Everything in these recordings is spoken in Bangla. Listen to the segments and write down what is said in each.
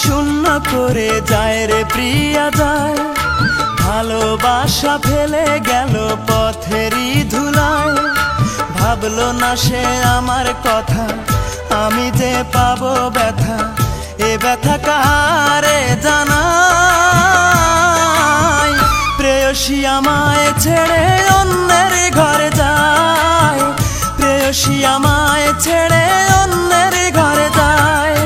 শূন্য করে যায় রে প্রিয়া যায়, ভালোবাসা ফেলে গেল পথেরই ধুলায়। ভাবলো না সে আমার কথা, আমি যে পাবো ব্যথা, এ ব্যথা কারে জানাই। প্রেয়সী আমায় ছেড়ে অন্যের ঘরে যায়, প্রেয়সী আমায় ছেড়ে অন্যের ঘরে যায়।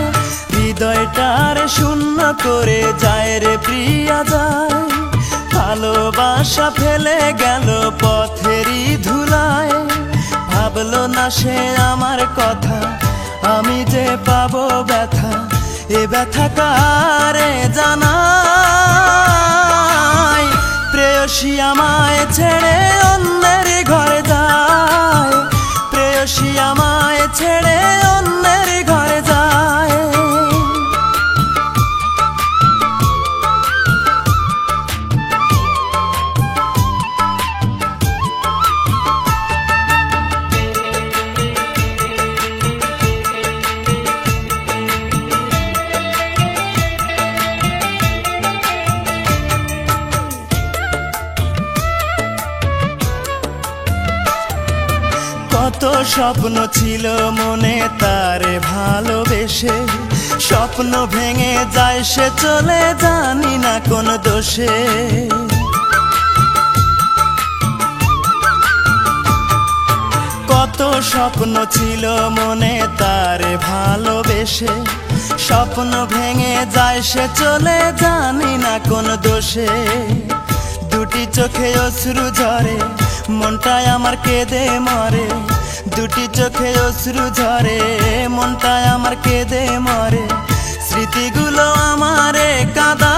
হৃদয়টার শূন্য করে যায় রে প্রিয়া যায়, ভালোবাসা ফেলে গেল পথেরই ধুলায়। ভাবলো না সে আমার কথা, আমি যে পাবো ব্যথা, এ ব্যথা কারে জানাই। প্রেয়সী আমায় ছেড়ে অন্যের ঘরে যায়, প্রেয়সী আমায় ছেড়ে অন্যের ঘরে যায়। কত স্বপ্ন ছিল মনে তারে ভালোবেসে, স্বপ্ন ভেঙে যায় সে চলে জানি না কোন দোষে। কত স্বপ্ন ছিল মনে তারে ভালোবেসে, স্বপ্ন ভেঙে যায় সে চলে জানি না কোন দোষে। দুটি চোখে অশ্রু ঝরে, মনটাই আমার কেঁদে মরে। দুটি চোখে অশ্রু ঝরে, মনটাই আমার কেঁদে মরে। স্মৃতিগুলো আমারে কাঁদায়,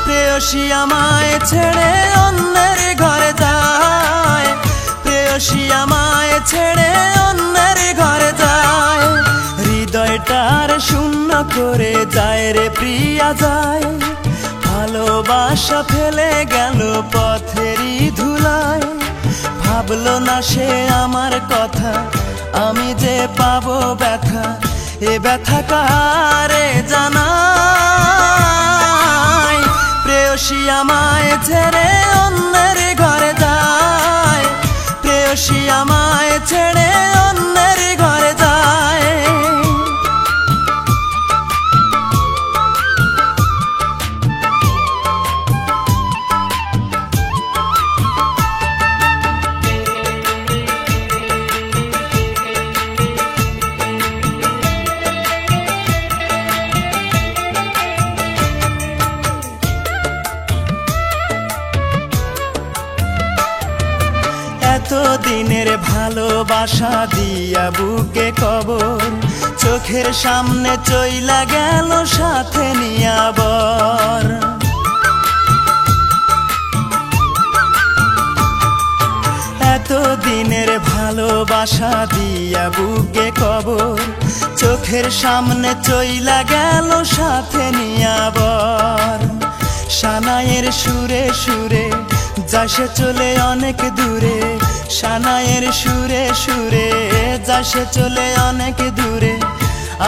প্রেয়সী আমায় ছেড়ে অন্যের ঘরে যায়, প্রেয়সী আমায় ছেড়ে অন্যের ঘরে যায়। হৃদয়টার শূন্য করে যায় রে প্রিয়া যায়, ভালোবাসা ফেলে গেল পথেরই ধুলায়। ভাবলো না সে আমার কথা, আমি যে পাবো ব্যথা, এ ব্যথা কারে জানাই। প্রেয়সী আমায় ছেড়ে অন্যের ঘরে যায়, প্রেয়সী আমায় ছেড়ে অন্যের ঘরে যায়। এতদিনের ভালোবাসা দিয়া বুকে কবর, চোখের সামনে চইলা গেল সাথে নিয়া বর। এতদিনের ভালোবাসা দিয়া বুকে কবর, চোখের সামনে চইলা গেল সাথে নিয়া বর। সানাইয়ের সুরে সুরে যাসে চলে অনেক দূরে, সানাইয়ের সুরে সুরে যাসে চলে অনেক দূরে।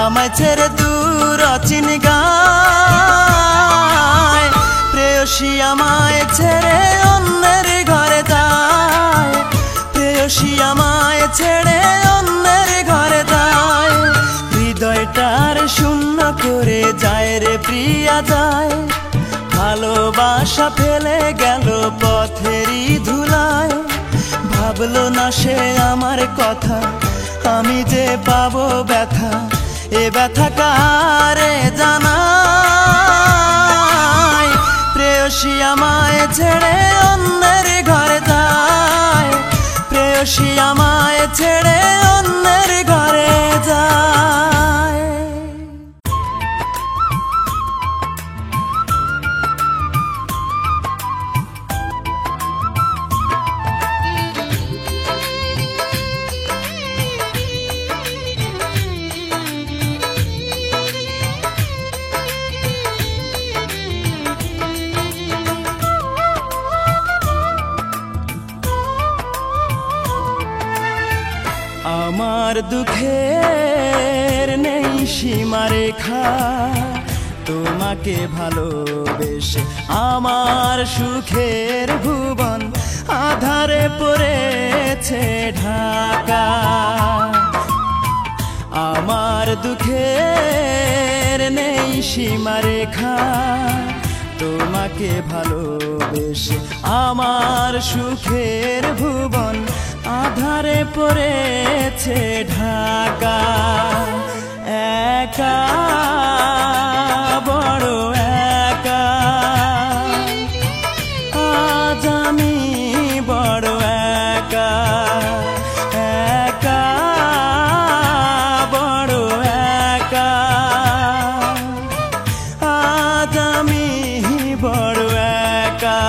আমায় ছেড়ে দূর অচিন গায়, প্রেয়সী আমায় ছেড়ে অন্যের ঘরে যায়, প্রেয়সী আমায় ছেড়ে অন্যের ঘরে যায়। হৃদয়টার শূন্য করে যায় রে প্রিয়া যায়, ভালোবাসা ফেলে গেল পথেরই ধুলায়। ভাবলো না সে আমার কথা, আমি যে পাবো ব্যথা, এ ব্যথা কারে জানাই। প্রেয়সী আমায় ছেড়ে অন্যের ঘরে যায়, প্রেয়সী আমায় ছেড়ে অন্যের ঘরে যায়। আমার দুঃখের নেই সীমারেখা তোমাকে ভালোবেসে আমার সুখের ভুবন আধারে পড়েছে ঢাকা। আমার দুঃখের নেই সীমারেখা তোমাকে ভালোবেসে আমার সুখের ভুবন আধারে পড়েছে ঢাকা। একা বড় একা আজ আমি বড় একা। একা বড় একা আজ আমি বড় একা।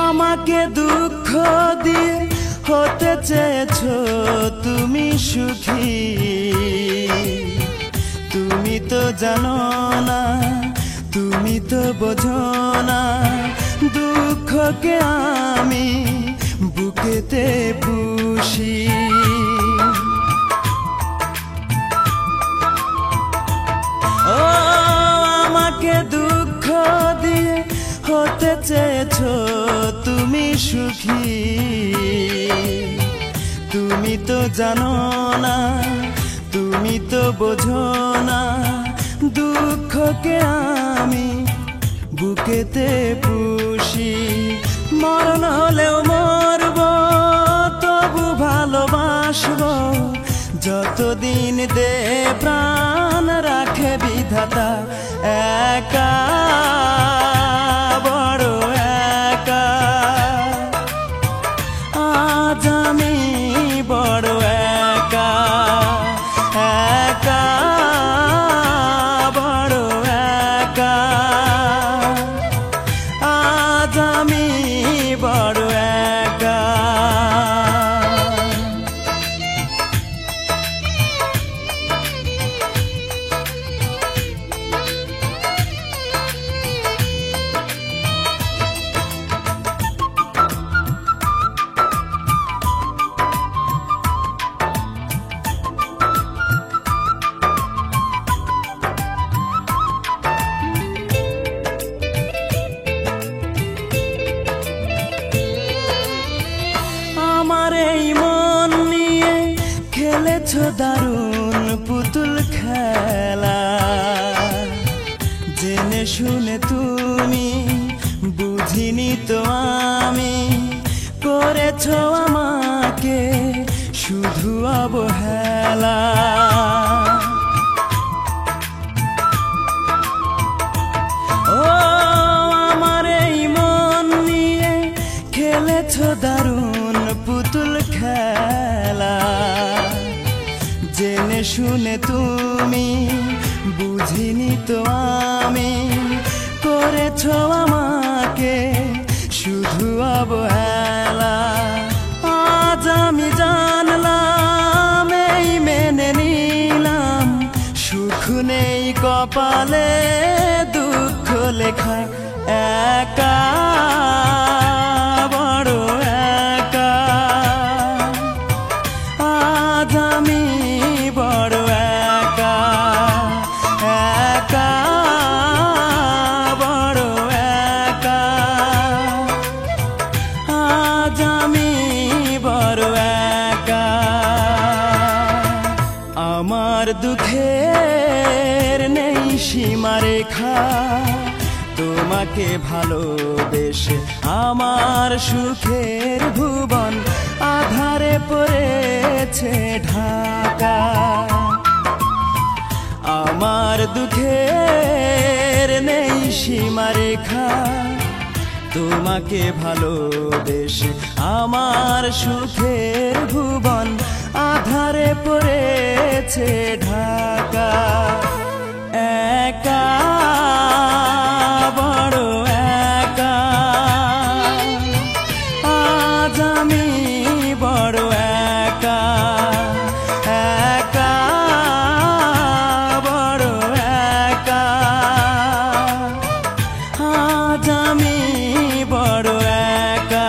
আমাকে দুঃখ দিয়ে হতে চেয়েছো তুমি সুখী, তুমি তো জানো না, তুমি তো বোঝো না দুঃখকে আমি বুকেতে পুষি। ও আমাকে দুঃখ দিয়ে হতে চেয়েছো তুমি সুখী, তুমি তো জানো না, তুমি তো বোঝো না দুঃখকে আমি বুকেতে পুষি। মরণ হলেও মরব তবু ভালোবাসবো, যতদিন দে প্রাণ রাখে বিধাতা। একা বড় একা আজ আমি বড় একা। একা বড় একা আজ আমি বড় একা। আমার এই মন নিয়ে খেলেছো দারুণ পুতুল খেলা, জেনে শুনে তুমি বুঝিনি তো আমি করেছো আমাকে শুধু অবহেলা। ও আমার এই মন নিয়ে খেলেছো দারুণ পুতুল খেলা, জেনে শুনে তুমি বুঝিনি তো আমি করেছো আমাকে শুধু অবহেলা। আজ আমি জানলাম এই মেনে নিলাম সুখ নেই কপালে দুঃখ লেখা। একা বড় একা আজ আমি বড় একা। একা বড় একা আজ আমি বড় একা। আমার দুঃখের নেই সীমারেখা তোমাকে ভালোবেসে আমার সুখের ভুবন আধারে পড়েছে ঢাকা। আমার দুঃখের নেই সীমারেখা তোমাকে ভালোবেসে আমার সুখের ভুবন আধারে পড়েছে ঢাকা একা বড় একা আজ আমি বড় একা একা বড় একা আজ আমি বড় একা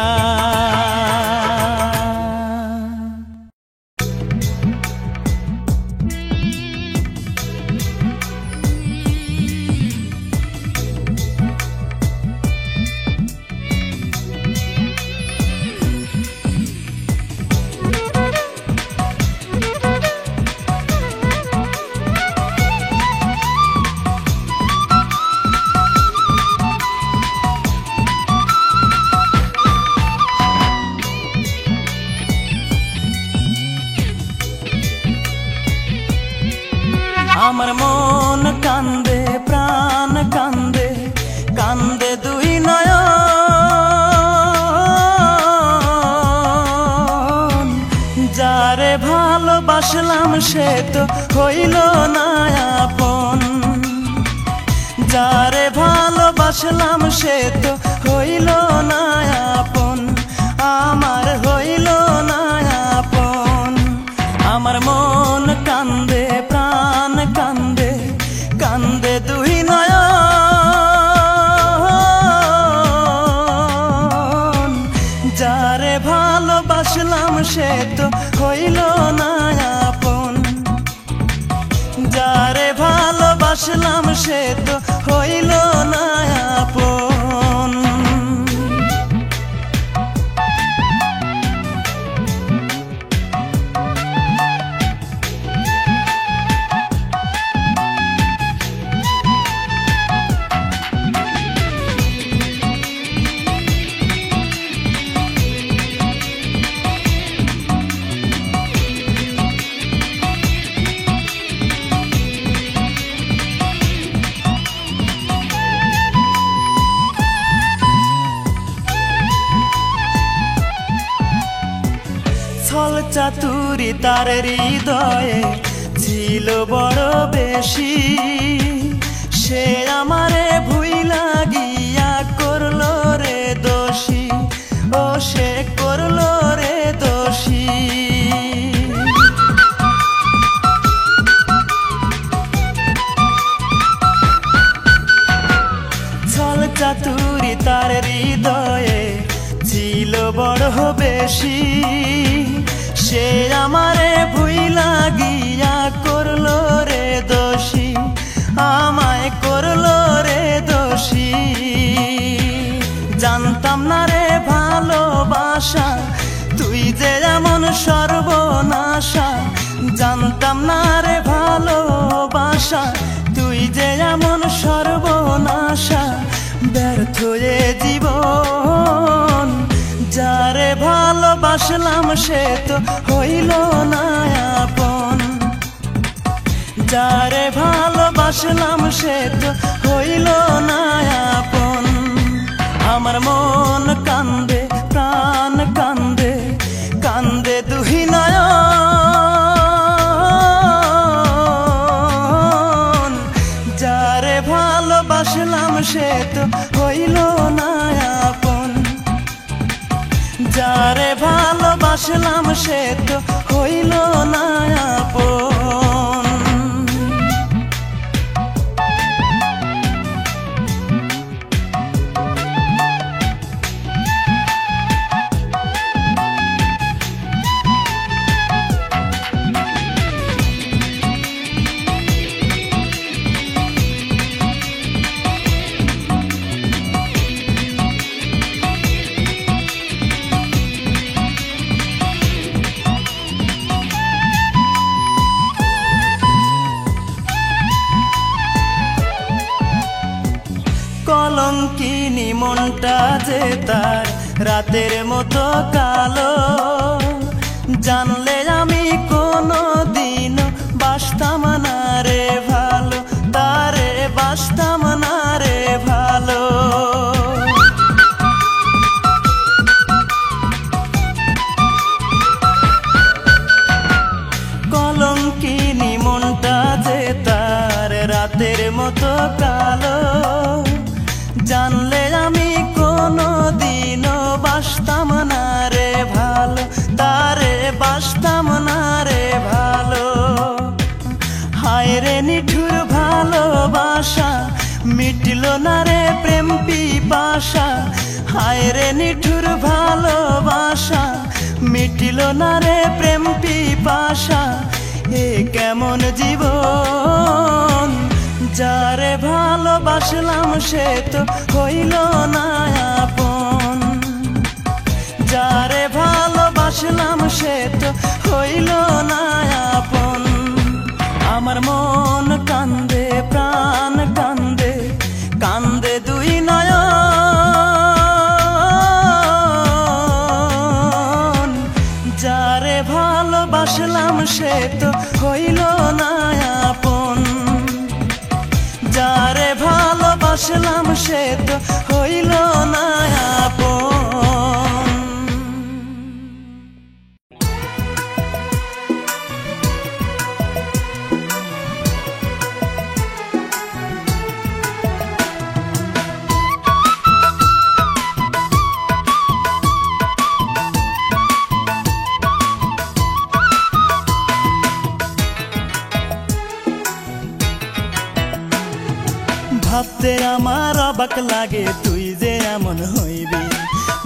আমার মন কান্দে প্রাণ কান্দে কান্দে দুই নয়ন যারে ভালোবাসলাম সে তো হইল না আপন যারে ভালোবাসলাম সে তো হইল না আপন আমার হইল না আপন আমার মন কান্দে প্রাণ কান্দে কান্দে দুই নয়ন যারে ভালোবাসলাম সে তো হইল না আপন যারে ভালোবাসলাম সে তো হইল না আপন ছল চাতুরি তার হৃদয়ে ছিল বড় বেশি সে আমারে ভুইলা গিয়া করলো রে দোষী ও সে করলো রে দোষী ছল চাতুরি তার হৃদয়ে ছিল বড় বেশি সে আমারে ভুইলা গিয়া করলো রে দোষী আমায় করলো রে দোষী জানতাম না রে ভালোবাসা তুই যে এমন সর্বনাশা জানতাম না রে ভালোবাসা তুই যে এমন সর্বনাশা ব্যর্থ এ জীবন যারে ভালোবাসলাম সে তো হইল না আপন যারে ভালোবাসলাম সে তো হইল না আপন আমার মন কান্দে প্রাণ কান্দে কান্দে দুই নয়ন যারে ভালোবাসলাম সে তো হইল না আপন যারে ভালোবাসলাম সে তো হইল না আপন কলঙ্কিনী মনটা যে তার রাতের মতো কালো জানলে আমি কোনো দিন বাসতাম না রে ভালো তারে বাসতাম না রে ভালো মিটল না রে প্রেম পিপাসা, হায় রে নিঠুর ভালোবাসা। মিটল না রে প্রেম পিপাসা, এ কেমন জীবন। যারে ভালোবাসলাম সে তো হইল না আপন, যারে ভালোবাসলাম সে তো হইল না আপন। আমার মন কান্দে প্রাণ কান্দে, কান্দে দুই নয়ন। যারে ভালোবাসলাম সে তো হইল না আপন, যারে ভালোবাসলাম সে তো হইল না আপন। ভাবতে আমার অবাক লাগে তুই যে এমন হইবি,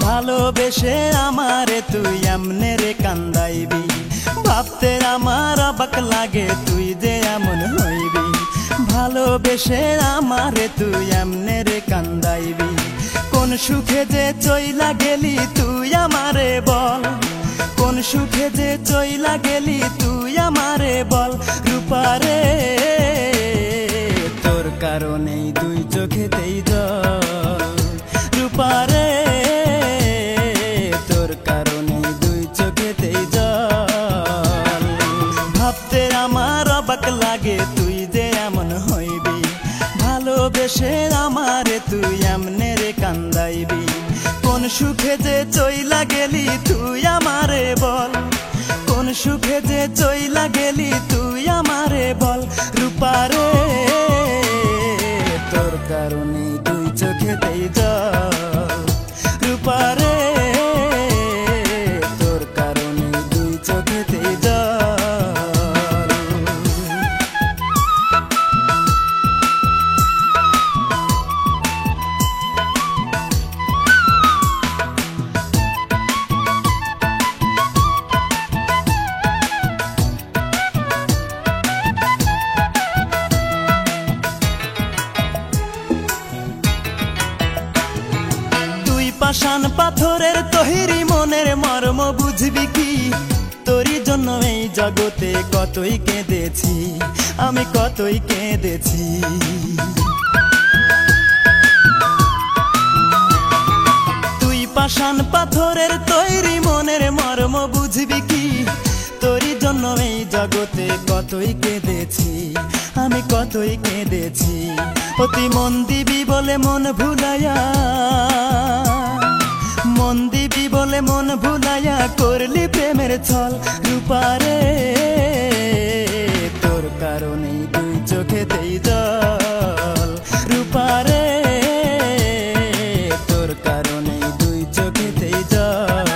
ভালোবেসে আমারে তুই এমনে রে কান্দাইবি। ভাবতে আমার অবাক লাগে তুই যে এমন হইবি, ভালোবেসে আমারে তুই এমনে রে কান্দাইবি। কোন সুখে যে চইলা গেলি তুই আমারে বল, কোন সুখে যে চইলা গেলি তুই আমারে বল। রূপারে তোর কারণেই দুই চোখেতেই জল, রূপারে তোর কারণেই দুই চোখেতেই জল। ভাবতে আমার অবাক লাগে তুই যে এমন হইবি, ভালোবেসে আমারে তুই এমনে রে কান্দাইবি। কোন সুখে যে চইলা গেলি তুই আমারে বল, কোন সুখে যে চইলা গেলি তুই আমারে বল। রূপারে তোর কারণে দুই চোখেতেই জল, রূপারে তোর কারণে দুই চোখেতেই জল। পাষাণ পাথরের তৈরি মনের মর্ম বুঝবি কি, তোরই জন্য এই জগতে কতই কেঁদেছি, আমি কতই কেঁদেছি। তুই পাষাণ পাথরের তৈরি মনের মর্ম বুঝবি কি, তোরই জন্য এই জগতে কতই কেঁদেছি, আমি কতই কেঁদেছি। অতি মন দিবি বলে মন ভুলাইয়া, মন দিবি বলে মন ভুলাইয়া করলি প্রেমের ছল। রূপারে তোর কারণেই দুই চোখেতেই জল, রূপারে তোর কারণেই দুই চোখেতেই জল।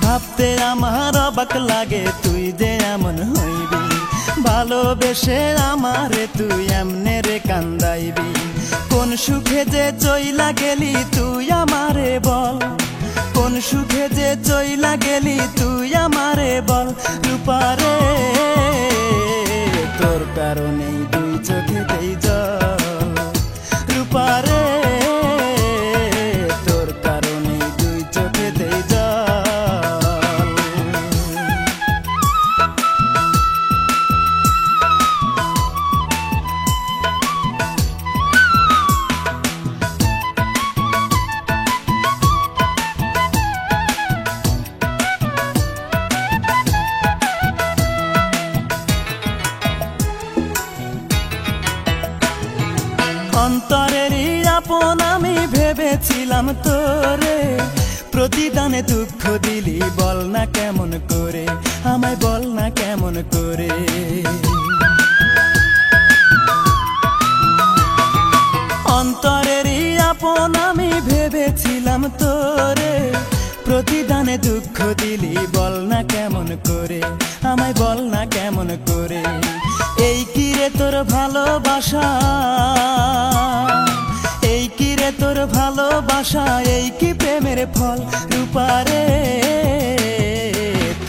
ভাবতে আমার অবাক লাগে তুই যে এমন হইবি, ভালোবেসে আমারে তুই এমনে রে কান্দাইবি। কোন সুখে যে চইলা গেলি তুই আমারে বল, কোন সুখে যে চইলা গেলি তুই আমারে বল। রূপারে তোর কারণেই দুই চোখেতেই জল, রূপারে তোর কারণেই দুই চোখেতেই জল। অন্তরেরই আপন আমি ভেবেছিলাম তোরে, প্রতিদানে দুঃখ দিলি বল না কেমন করে, আমায় বল না কেমন করে। অন্তরেরই আপন আমি ভেবেছিলাম তোরে, প্রতিদানে দুঃখ দিলি বল না কেমন করে, আমায় বল না কেমন করে। এই কি রে তোর ভালোবাসা, এই কি রে তোর ভালোবাসা, এই কি প্রেমের ফল রূপারে।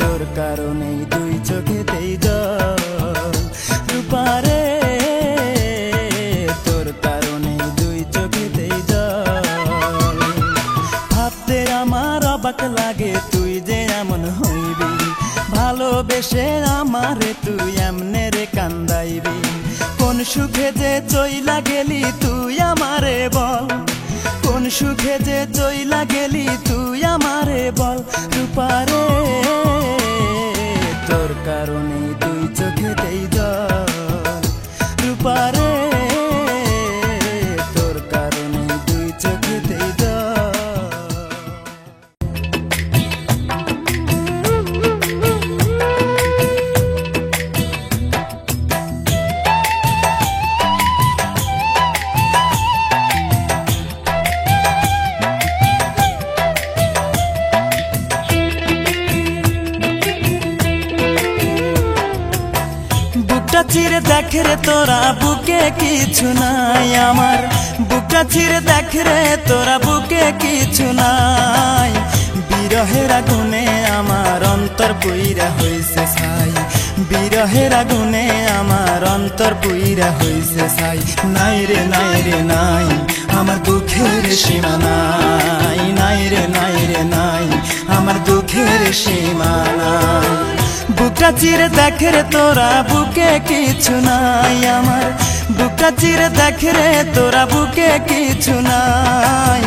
তোর কারণেই দুই চোখেতেই জল রূপারে, তোর কারণেই দুই চোখেতেই জল। ভাবতে আমার অবাক লাগে তুই যে এমন হইবি, ভালোবেসে আমারে তুই এমনে রে কান্দাইবি। কোন সুখে যে চইলা গেলি তুই আমারে বল, কোন সুখে যে চইলা গেলি তুই আমারে বল রূপারে। তোর কারণে দুই চোখেতেই জল রূপারে, তোর কারণে দুই চোখেতেই জল। বুকটা চিরে দেখ রে তোরা বুকে কিছু নাই আমার, বুকটা চিরে দেখ রে তোরা বুকে কিছু নাই। বিরহের আগুনে আমার অন্তর পুইরা হইছে ছাই, বিরহের আগুনে আমার অন্তর পুইরা হইছে ছাই। নাই রে নাই রে নাই আমার দুঃখের সীমা নাই, নাই রে নাই রে নাই আমার দুঃখের সীমা নাই। বুকটা চিরে দেখ রে তোরা বুকে কিছু নাই আমার, বুকটা চিরে দেখ রে তোরা বুকে কিছু নাই।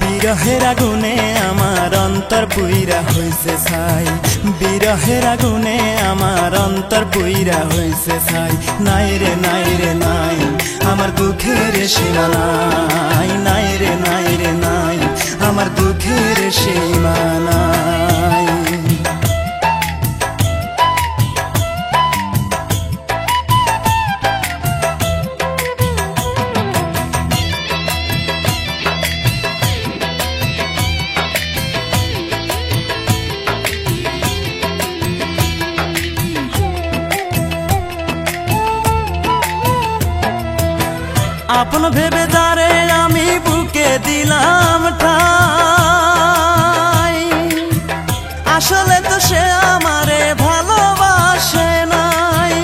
বিরহের আগুনে আমার অন্তর পুইরা হইছে ছাই, বিরহের আগুনে আমার অন্তর পুইরা হইছে ছাই। নাই রে নাই রে নাই আমার দুঃখের সীমা নাই, নাই রে নাই রে নাই আমার দুঃখের সীমা নাই। আপন ভেবে যারে আমি বুকে দিলাম ঠাই, আসলে তো সে আমারে ভালোবাসে নাই।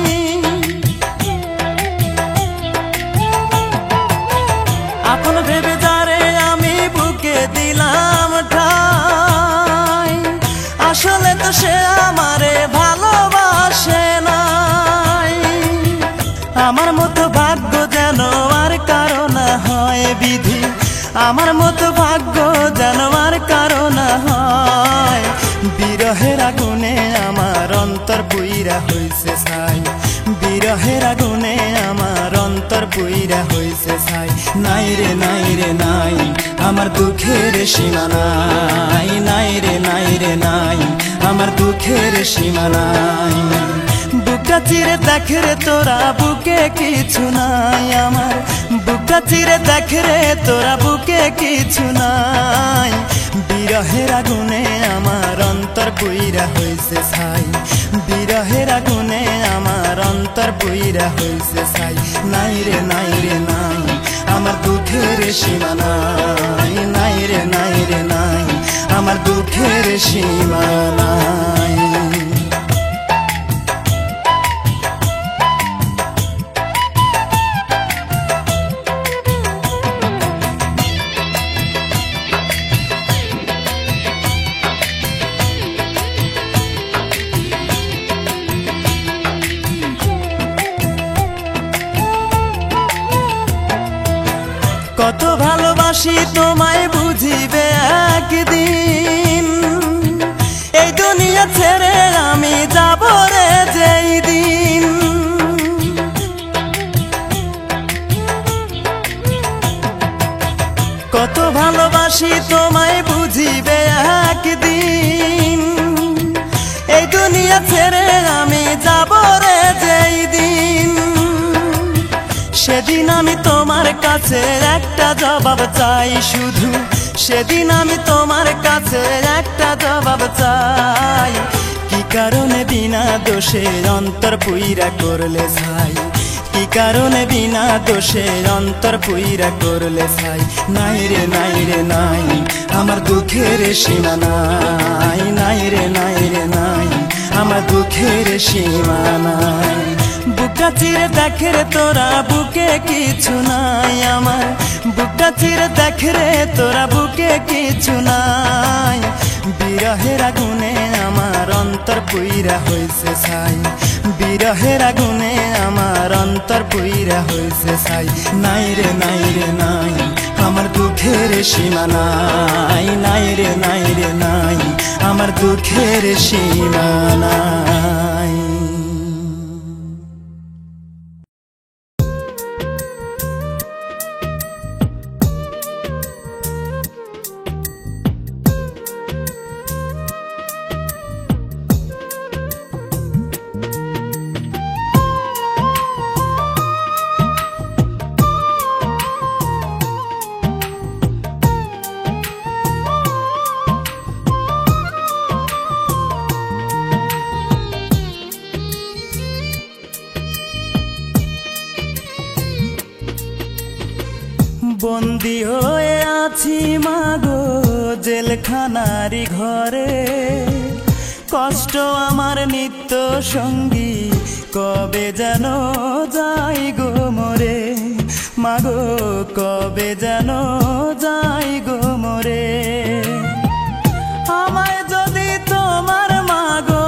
আপন ভেবে যারে আমি বুকে দিলাম ঠাই, আসলে তো সে আমারে ভালোবাসে নাই। আমার মতো ভাগ্য যেন আর কারো না হয় বিধি, আমার মতো ভাগ্য যেন আর কারো না হয়। বিরহের আগুনে আমার অন্তর পুইরা হইছে ছাই, বিরহের আগুনে আমার অন্তর পুইরা হইছে ছাই। নাই রে নাই রে নাই আমার দুঃখের সীমা নাই, নাই রে নাই রে নাই আমার দুঃখের সীমা নাই। বুকটা চিরে দেখ রে তোরা বুকে কিছু নাই আমার, বুকটা চিরে দেখ রে তোরা বুকে কিছু নাই। বিরহের আগুনে আমার অন্তর পুইরা হইছে ছাই, বিরহের আগুনে আমার অন্তর পুইরা হইছে ছাই। নাই রে নাই রে নাই আমার দুঃখের সীমা নাই, নাই রে নাই রে নাই আমার দুঃখের সীমা নাই। কত ভালোবাসি তোমায় বুঝিবে একদিন, এই দুনিয়া ছেড়ে আমি যাব রে যেই দিন। কত ভালোবাসি তোমায় বুঝিবে একদিন, এই দুনিয়া ছেড়ে আমি যাব রে যেই দিন। সেদিন আমি তোমার কাছে একটা জবাব চাই শুধু, সেদিন আমি তোমার কাছে একটা জবাব চাই, কি কারণে বিনা দোষে অন্তর পুইরা করলে ছাই, কি কারণে বিনা দোষে অন্তর পুইরা করলে ছাই। নাই রে নাই রে নাই আমার দুঃখের সীমা নাই, নাই রে নাই রে নাই আমার দুঃখের সীমা নাই। বুকটা চিরে দেখে রে তোরা বুকে কিছু নাই আমার, বুকটা চিরে দেখে রে তোরা বুকে কিছু নাই। বিরহের আগুনে আমার অন্তর পুইরা হইছে ছাই, বিরহের আগুনে আমার অন্তর পুইরা হইছে ছাই। নাই রে নাই রে নাই আমার দুঃখের সীমা নাই, নাই রে নাই রে নাই আমার দুঃখের সীমা নাই। বন্দী হয়ে আছি মাগো জেলখানারি ঘরে, কষ্ট আমার নিত্য সঙ্গী কবে যেন যাই গো মরে, মাগো কবে যেন যাই গো মরে। আমায় যদি তোমার মাগো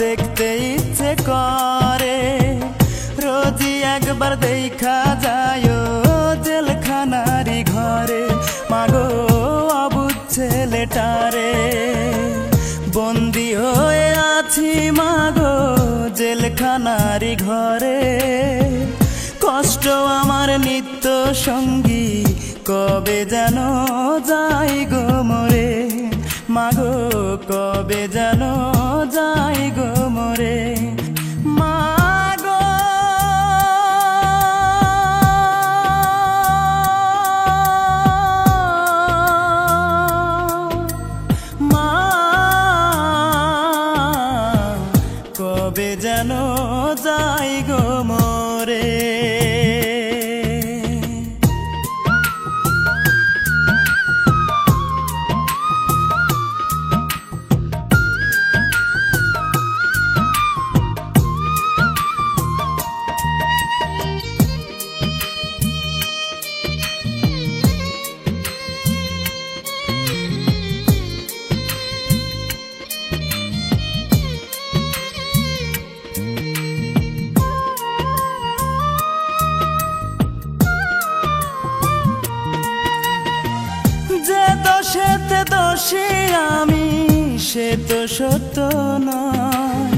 দেখতে ইচ্ছে করে, রোজই একবার দেখা যায় জেলখানারি ঘরে, মাগো অবুঝ ছেলেটারে। বন্দী হয়ে আছি মাগো জেলখানারি ঘরে, কষ্ট আমার নিত্য সঙ্গী কবে যেন যাই গো মরে, মাগো কবে যেন যাই গো মরে। কবে যেন যাই গো মরে। যে দোষেতে দোষী আমি সে তো সত্য নয়,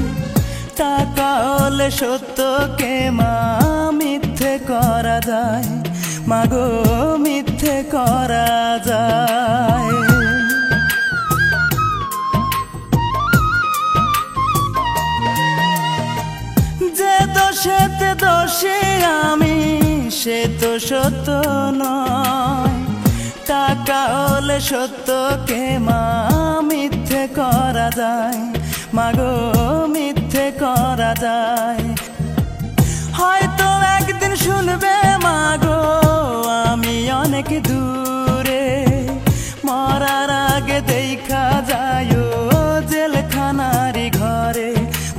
টাকা হলে সত্যকে মা মিথ্যে করা যায়, মাগো মিথ্যে করা যায়। যে দোষেতে দোষী আমি সে তো সত্য নয়, টাকা হলে সত্যকে মা মিথ্যে করা যায়, মাগো মিথ্যে করা যায়। হয়তো একদিন শুনবে মাগো আমি অনেক দূরে, মরার আগে দেখা যায় জেলখানারি ঘরে,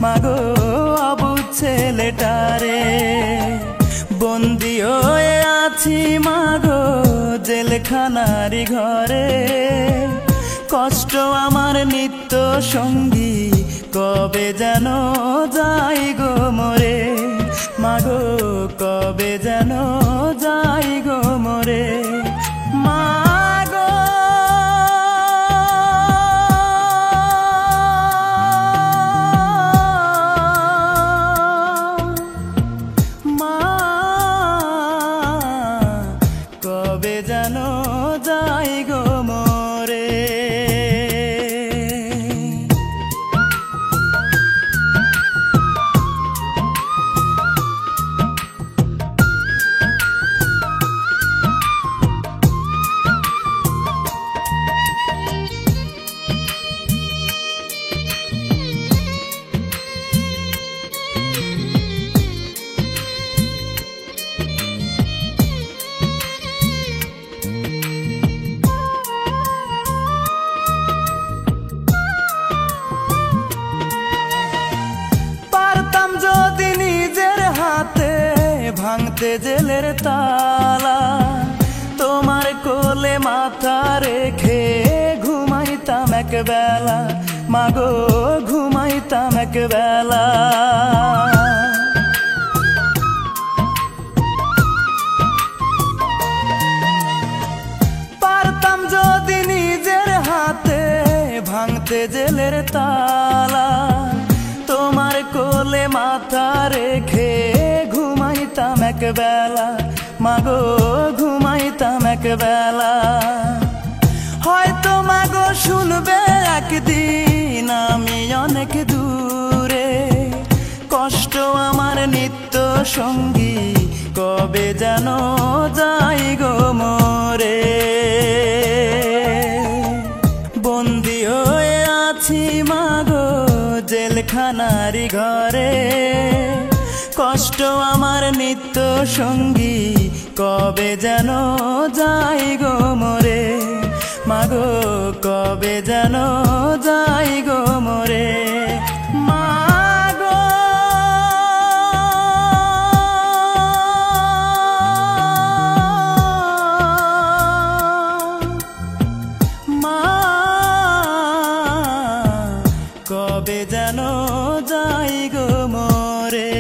মাগো অবুঝ ছেলেটারে। বন্দী হয়ে আছি মাগো জেলখানারি ঘরে, কষ্ট আমার নিত্য সঙ্গী কবে যেন যাই গো মরে, মাগো কবে যেন যাই গো মরে। মাগো কবে যেন যাই গো মরে। ভাঙতে জেলের তালা, তোমার কোলে মাথা রেখে ঘুমাইতাম একবেলা, মাগো ঘুমাইতাম একবেলা। পারতাম যদি নিজের হাতে ভাঙতে জেলের তালা, তোমার কোলে মাথা রেখে ঘুমাইতাম একবেলা, মাগো ঘুমাইতাম একবেলা। হয়তো মাগো শুনবে একদিন আমি অনেক দূরে, কষ্ট আমার নিত্য সঙ্গী কবে যেন যাই গো মোরে। বন্দি হয়ে আছি মাগো জেলখানারি ঘরে, কষ্ট আমার নিত্য সঙ্গী কবে যেন যাই গো মোরে, মাগো কবে যেন যাই গো মোরে। মাগো মা কবে যেন যাই গো মোরে।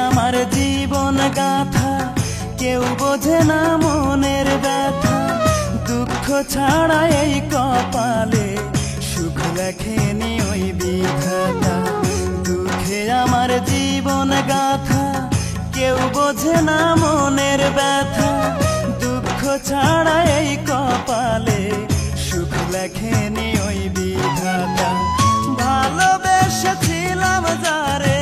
আমার জীবন গাথা কেউ বোঝে না মনের ব্যথা, দুঃখ ছাড়া এই কপালে সুখ লেখেনি ওই বিধাতা। দুঃখে আমার জীবন গাথা কেউ বোঝে না মনের ব্যথা, দুঃখ ছাড়া এই কপালে সুখ লেখেনি ওই বিধাতা। ভালোবেসেছিলাম যারে,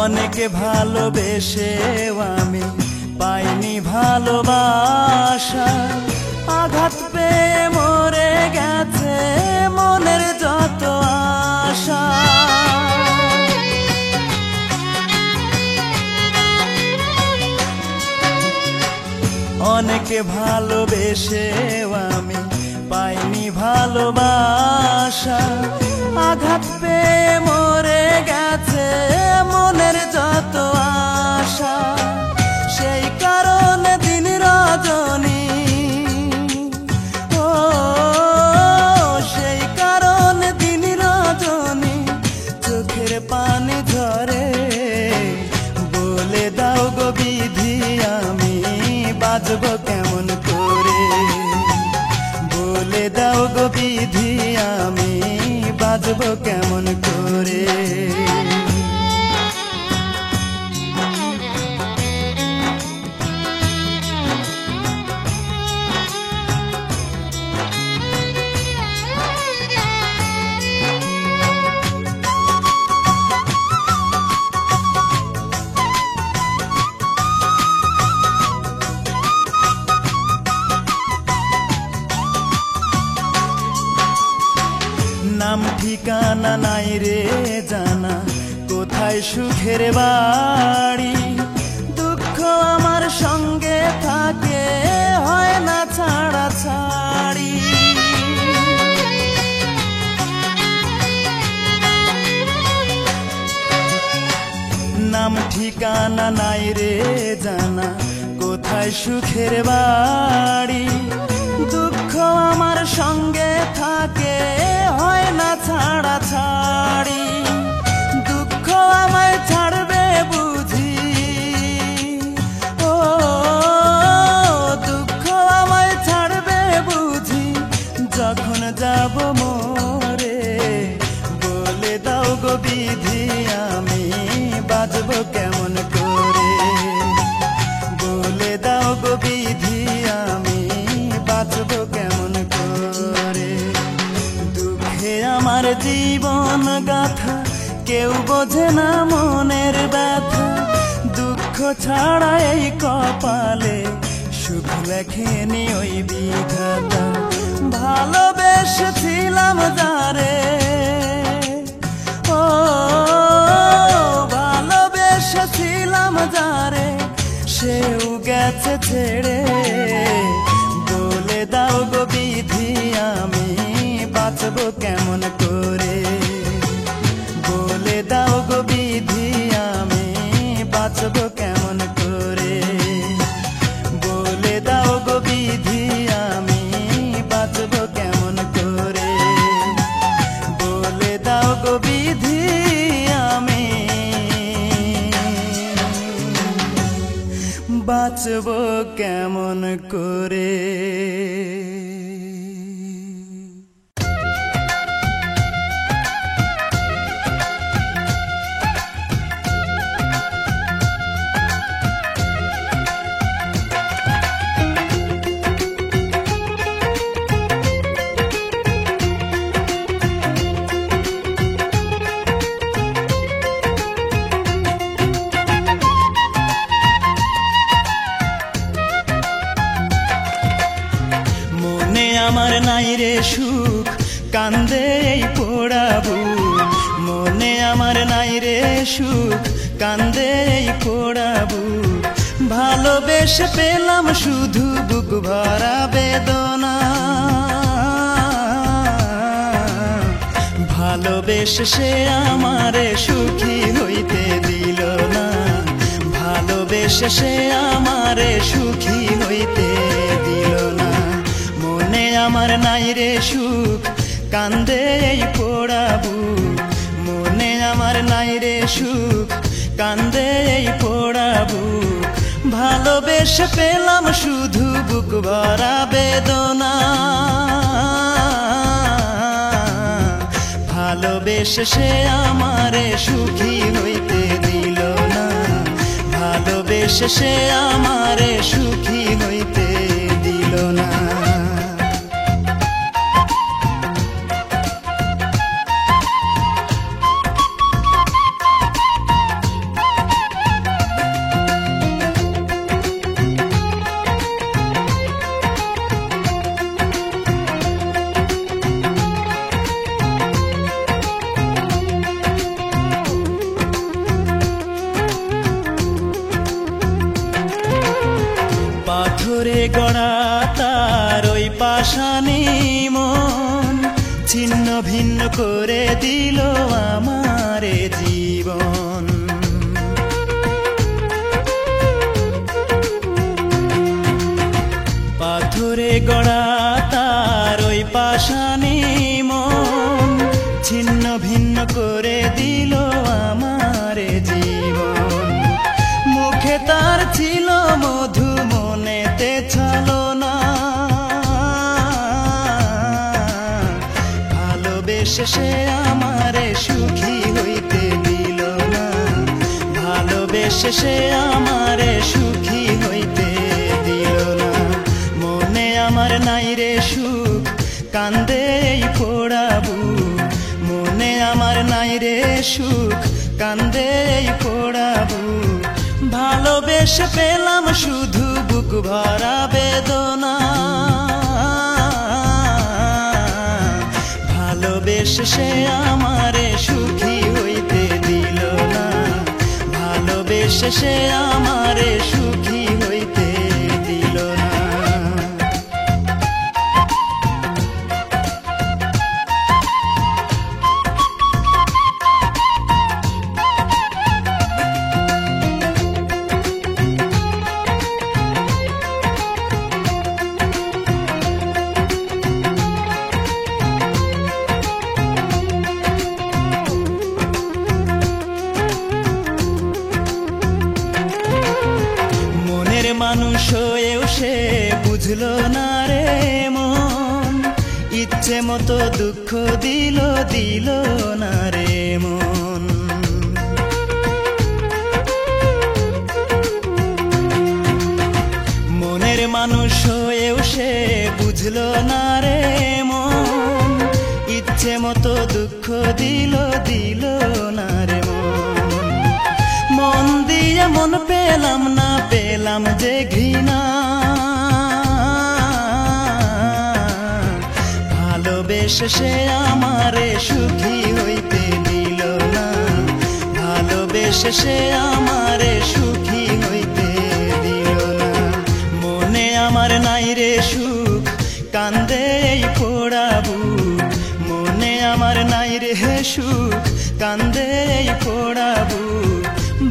অনেকে ভালোবেসেও আমি পাইনি ভালোবাসা, আঘাত পেয়ে মরে গেছে মনের যত আশা। অনেকে ভালোবেসেও আমি পাইনি ভালোবাসা, আঘাত পেয়ে মরে গেছে মনের যত আশা। সেই কারণে দিন রজনী, ও সেই কারণে দিন রজনী চোখের পানি ঝরে। বলে দাও গো বিধি আমি বাঁচব কেমন করে, বলে দাও গো বিধি আমি বাঁচব কেমন করে। নাম ঠিকানা নাই রে জানা, কোথায় সুখের বাড়ি। দুঃখ আমার সঙ্গে থাকে হয় না ছাড়া ছাড়ি। ঠিকানা নাই রে জানা, কোথায় সুখের বাড়ি। দুঃখ আমার সঙ্গে থাকে, হয় না ছাড়া ছাড়ি। দুঃখ আমায় ছাড়বে বুঝি, ও দুঃখ আমায় ছাড়বে বুঝি, যখন যাব মোরে। বলে দাও গো বিধি, আমি বাঁচবো কেমন করে। বলে দাও গো বিধি, আমি বাঁচবো কেমন করে। দুঃখে আমার জীবন গাথা, কেউ বোঝে না মনের ব্যথা। দুঃখ ছাড়া এই কপালে সুখ লেখেনি ওই বিধাতা। ভালোবেসেছিলাম যারে, ও ভালোবেসেছিলাম যারে, সেও গেছে ছেড়ে। বলে দাও গো বিধি, আমি বাঁচবো কেমন করে। বলে দাও গো বিধি, আমি বাঁচবো কেমন করে। বলে দাও গো বিধি, আমি বাঁচবো কেমন করে। বলে দাও গো বিধি, আমি বাঁচবো কেমন করে। আমার নাই রে সুখ, কান্দে এই পোড়া বুক। মনে আমার নাই রে সুখ, কান্দে এই পোড়া বুক। ভালোবেসে পেলাম শুধু বুক ভরা বেদনা। ভালোবেসে সে আমারে সুখী হইতে দিল না। ভালোবেসে সে আমারে সুখী হইতে দিল না। মনে আমার নাই রে সুখ, কান্দে এই পোড়া বুক। মনে আমার নাই রে সুখ, কান্দে এই পোড়া বুক। ভালোবেসে পেলাম শুধু বুক ভরা বেদনা। ভালোবেসে সে আমারে সুখী হইতে দিল না। ভালোবেসে সে আমারে সুখী হইতে দিল না। পাথরে গড়া তার ওই পাষাণী মন, ছিন্ন ভিন্ন করে দিল আমারে জীবন। পাথরে গড়া তার ওই পাষাণী মন, ছিন্ন ভিন্ন করে দিল আমারে জীবন। মুখে তার ছিল মধু, মনেতে ছলনা। ভালোবেসে সে আমারে সুখী হইতে দিল না। ভালোবেসে সে আমারে সুখী হইতে দিল না। মনে আমার নাই রে সুখ, কান্দে এই পোড়া বুক। মনে আমার নাই রে সুখ, কান্দে এই পোড়া বুক। ভালোবেসে পেলাম শুধু বুক ভরা বেদনা। ভালোবেসে সে আমারে সুখী হইতে দিল না। ভালোবেসে সে আমারে সুখী হইতে দিল না। মানুষ হয়েও সে বুঝলো না রে মন, ইচ্ছে মতো দুঃখ দিল দিল না রে মন। মনের মানুষ হয়েও সে বুঝলো না রে মন, ইচ্ছে মতো দুঃখ দিল দিল না রে মন। মন দিয়ে মন পেলাম না, পেলাম যে ঘৃণা, ভালোবেসে সে আমারে সুখী হইতে দিল না, ভালোবেসে সে আমারে সুখী হইতে দিল না। মনে আমার নাই রে সুখ, কান্দে এই পোড়া বুক, মনে আমার নাই রে সুখ, কান্দে এই পোড়া বুক।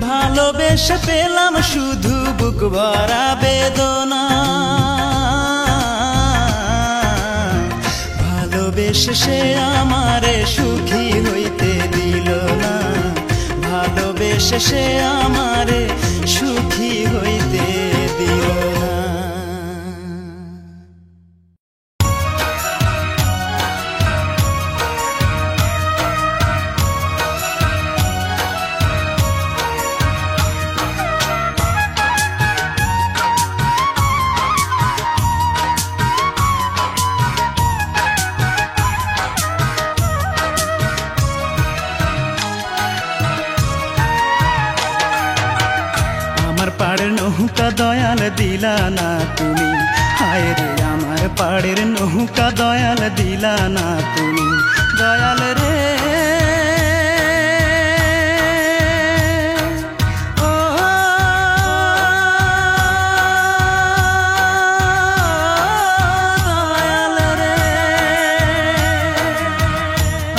ভালোবেসে পেলাম শুধু বুক ভরা বেদনা, ভালোবেসে সে আমারে সুখী হইতে দিল না, ভালোবেসে সে আমারে সুখী হইতে দিল না। নৌকা দয়াল দিলা না তুমি, হায় রে আমার পাড়ের নৌকা দয়াল দিলা না তুমি, দয়াল রে ও দয়াল রে।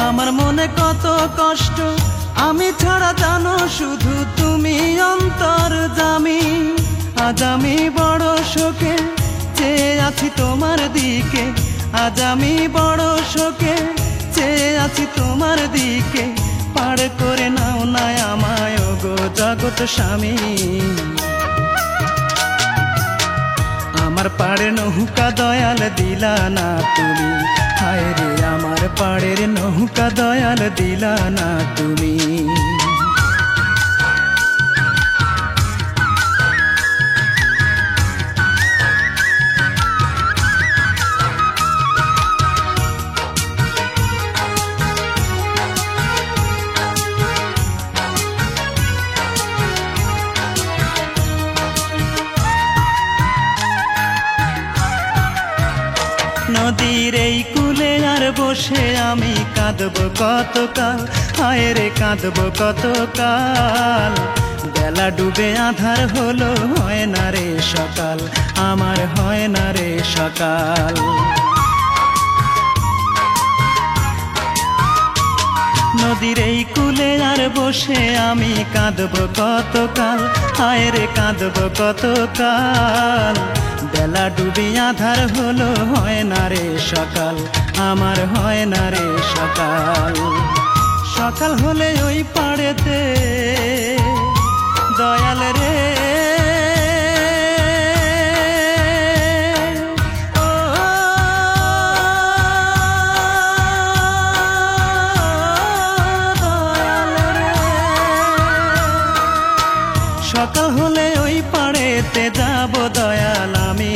আমার মনে কত কষ্ট, আমি ছাড়া জানো শুধু তুমি অন্তর্যামী। আজ আমি বড় শোকে চেয়ে আছি তোমার দিকে, আজ আমি বড় শোকে চেয়ে আছি তোমার দিকে। পার করে নাও না আমায় গো জগৎ স্বামী, আমার পাড়ের নৌকা দয়াল দিলা না তুমি, হায় রে আমার পাড়ের নৌকা দয়াল দিলা না তুমি। নদীর এই কূলে আর বসে আমি কাঁদব কতকাল, হায় রে কাঁদব কতকাল। বেলা ডুবে আধার হলো, হয় না রে সকাল, আমার হয় না রে সকাল। নদীর এই কূলে আর বসে আমি কাঁদব কতকাল, হায় রে কাঁদব কতকাল। বেলা ডুবি আধার হলো, হয় না রে সকাল, আমার হয় না রে সকাল। সকাল হলে ওই পাড়েতে দয়াল রে সকাল হলে ওই পাড়েতে যাব দয়াল আমি।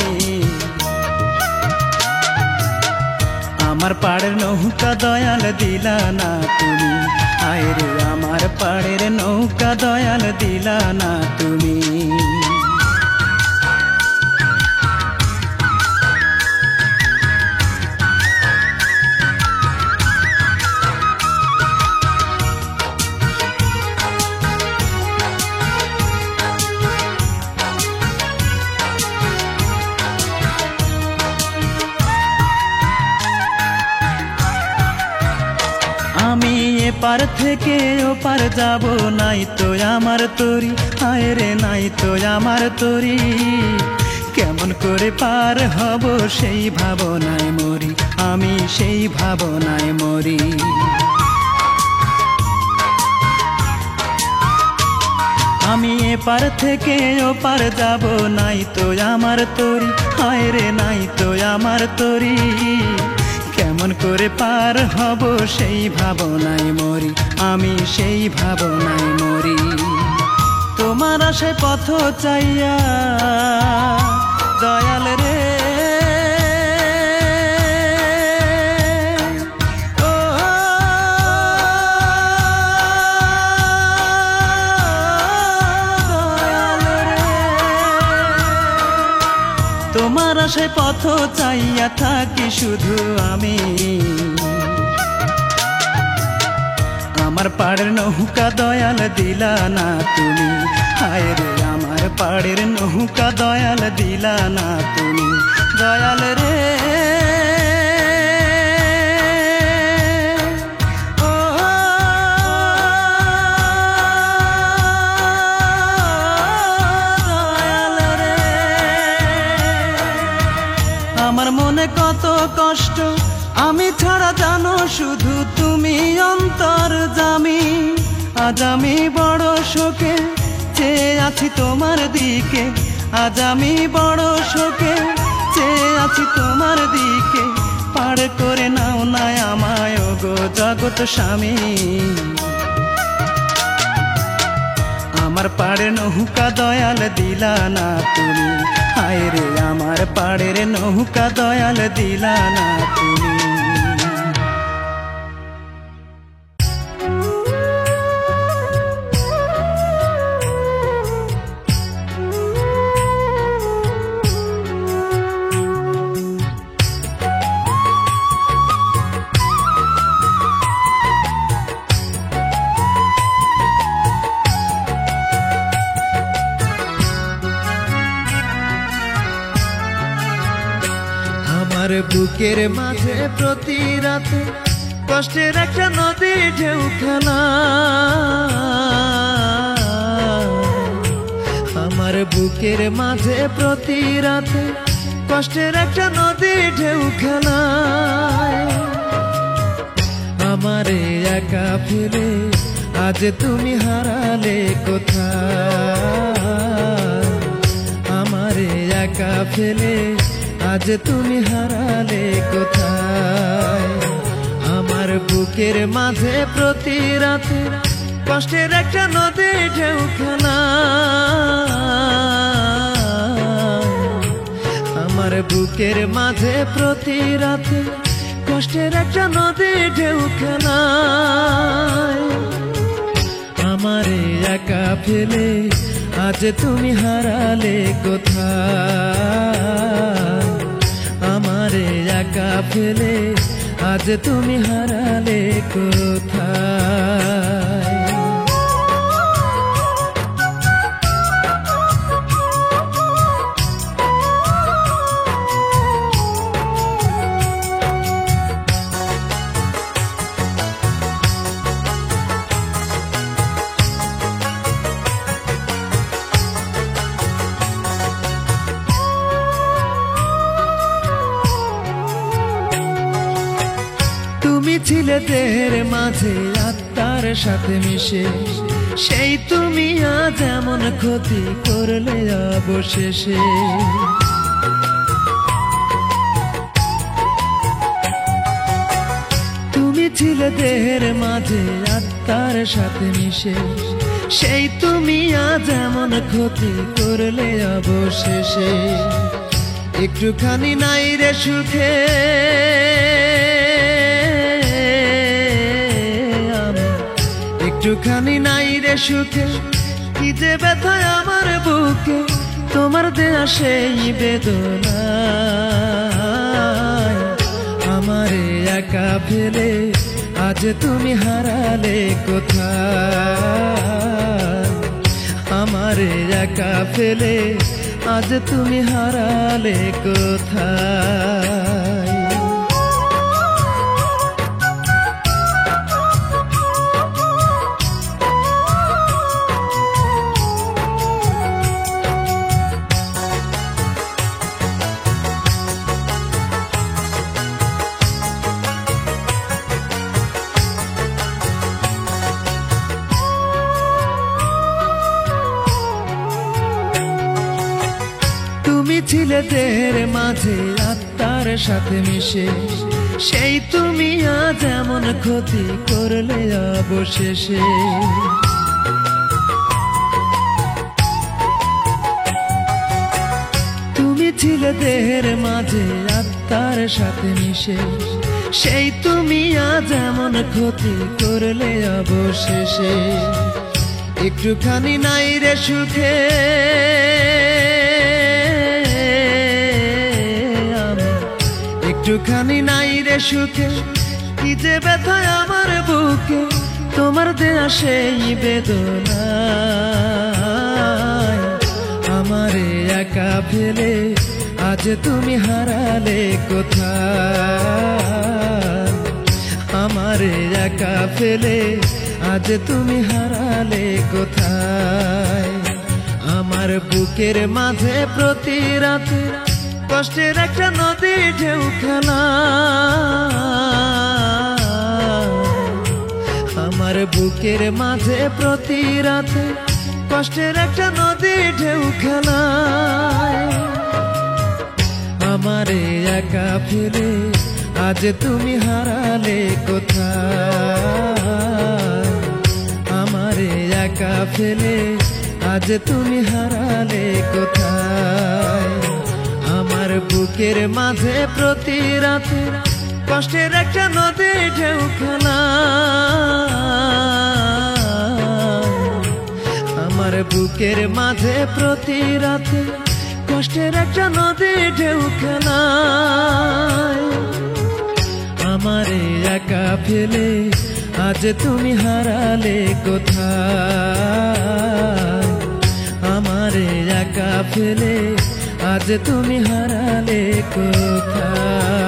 আমার পাড়ের নৌকা দয়াল দিলা না তুমি, হায় রে আমার পাড়ের নৌকা দয়াল দিলা না তুমি। আমি এপার থেকে ওপার যাব, নাই তো আমার তরি, হায় রে নাই তো আমার তরি। কেমন করে পার হব সেই ভাবনায় মরি, আমি সেই ভাবনায় মরি। আমি এপার থেকে ওপার যাব, নাই তো আমার তরি, হায় রে নাই তো আমার তরি। কেমন করে পার হব সেই ভাবনায় মরি, আমি সেই ভাবনায় মরি। তোমার আশায় পথ চাইয়া দয়াল রে, তোমার আশায় পথ চাইয়া থাকি শুধু আমি। আমার পাড়ের নৌকা দয়াল দিলা না তুমি, হায় রে আমার পাড়ের নৌকা দয়াল দিলা না তুমি, দয়াল রে। আমার মনে কত কষ্ট, আমি ছাড়া জানো শুধু তুমি অন্তর্যামী। আজ আমি বড় শোকে চেয়ে আছি তোমার দিকে, আজ আমি বড় শোকে চেয়ে আছি তোমার দিকে। পার করে নাও না আমায় গো জগৎ স্বামী। আমার পাড়ের নৌকা দয়াল দিলা না তুমি, হায় রে আমার পাড়ের নৌকা দয়াল দিলা না তুমি। আমার বুকের মাঝে প্রতি রাতে কষ্টের একটা নদী ঢেউ খেলা, আমার বুকের মাঝে প্রতি রাতে কষ্টের একটা নদী ঢেউ খেলা। আমারে একা ফেলে আজ তুমি হারালে কোথায়, আমারে একা ফেলে আজ তুমি হারালে কোথায়। আমার বুকের মাঝে প্রতি রাতে কষ্টের একটা নদী ঢেউ খেলা, আমার বুকের মাঝে প্রতি রাতে কষ্টের একটা নদী ঢেউ খেলা। আমারে একা ফেলে আজ তুমি হারালে কোথায়, আমারে একা ফেলে আজ তুমি হারালে কোথায়। তুমি ছিলে দেহের মাঝে আত্মার সাথে মিশে, সেই তুমি আজ এমন ক্ষতি করলে অবশেষে। তুমি ছিলে দেহের মাঝে আত্মার সাথে মিশে, সেই তুমি আজ এমন ক্ষতি করলে অবশেষে। একটুখানি নাই রে সুখে একটুখানি নাই রে সুখে, কি যে ব্যথায় আমার বুকে তোমার দেয়া সেই বেদনা। আমারে একা ফেলে আজ তুমি হারালে কোথায়, আমারে একা ফেলে আজ তুমি হারালে কোথায়। ছিলে দেহের মাঝে আত্মার সাথে মিশে, সেই তুমি আজ এমন ক্ষতি করলে অবশেষে। তুমি ছিলে দেহের মাঝে আত্মার সাথে মিশে, সেই তুমি আজ এমন ক্ষতি করলে অবশেষে। একটুখানি নাই রে সুখে আমি, একটুখানি নাই রে সুখে, কি যে ব্যথায় আমার বুকে তোমার দেয়া সেই বেদনা। আমারে একা ফেলে আজ তুমি হারালে কোথায়, আমারে একা ফেলে আজ তুমি হারালে কোথায়। আমার বুকের মাঝে প্রতি রাতে কষ্টের একটা নদী ঢেউ খেলা, আমার বুকের মাঝে প্রতি রাতে কষ্টের একটা নদী ঢেউ খেলা। আমারে একা ফেলে আজ তুমি হারালে কোথায়, আমারে একা ফেলে আজ তুমি হারালে কোথায়। আমার বুকের মাঝে প্রতি রাতে কষ্টের একটা নদী ঢেউ খেলা, আমার বুকের মাঝে প্রতি রাতে কষ্টের একটা নদী ঢেউ খেলা। আমারে একা ফেলে আজ তুমি হারালে কোথায়, আমারে একা ফেলে আজ তুমি হারালে কোথায়।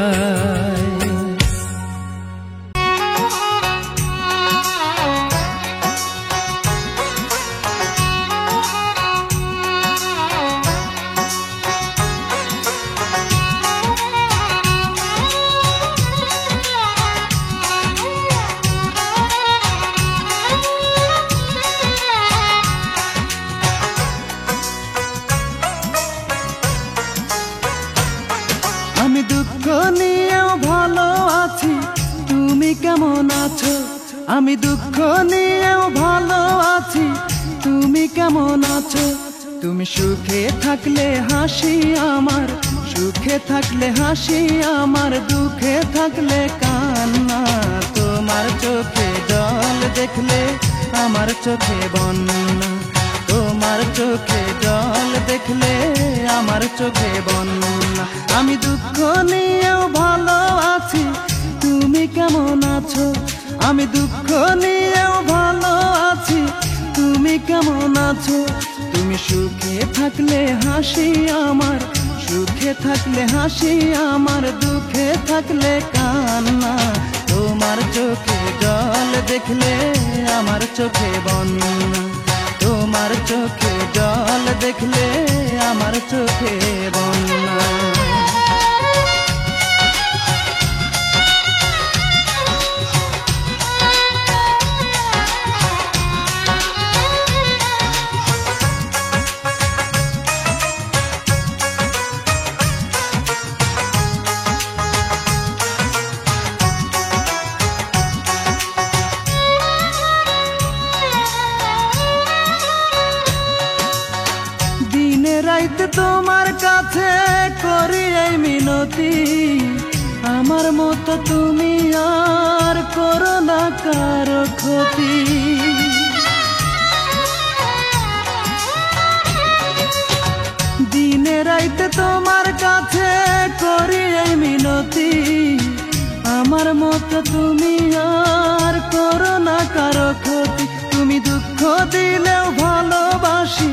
আমি দুঃখ নিয়েও ভালো আছি, তুমি কেমন আছো? আমি দুঃখ নিয়েও ভালো আছি, তুমি কেমন আছো? তুমি সুখে থাকলে হাসি আমার, সুখে থাকলে হাসি আমার, দুঃখে থাকলে কান্না। তোমার চোখে জল দেখলে আমার চোখে বন্যা, তোমার চোখে জল দেখলে আমার চোখে বন্যা। আমি দুঃখ নিয়েও ভালো আছি, তুমি কেমন আছো? আমি দুঃখ নিয়েও ভালো আছি, তুমি কেমন আছো? তুমি সুখে থাকলে হাসি আমার, সুখে থাকলে হাসি আমার, দুঃখে থাকলে কান্না। তোমার চোখে জল দেখলে আমার চোখে বন্যা, তোমার চোখে জল দেখলে আমার চোখে বন্যা। রাইতে তোমার কাছে করি এই মিনতি, আমার মতো তুমি আর করো না কারো ক্ষতি। দিনে রাইতে তোমার কাছে করি এই মিনতি, আমার মতো তুমি আর করো না কারো ক্ষতি। তুমি দুঃখ দিলেও ভালোবাসি,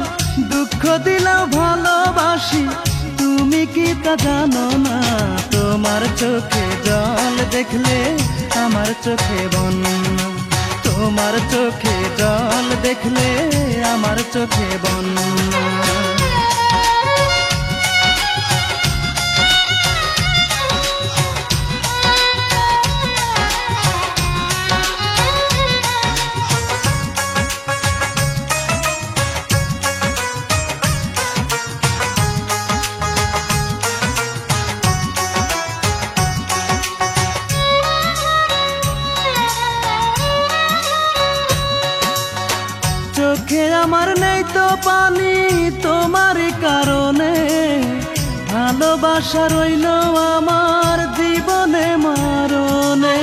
দুঃখ দিলেও ভালোবাসি, তুমি কি তা জানো না? তোমার চোখে জল দেখলে আমার চোখে বন্যা, তোমার চোখে জল দেখলে আমার চোখে বন্যা। ভালোবাসা রইল আমার জীবনে মরণে।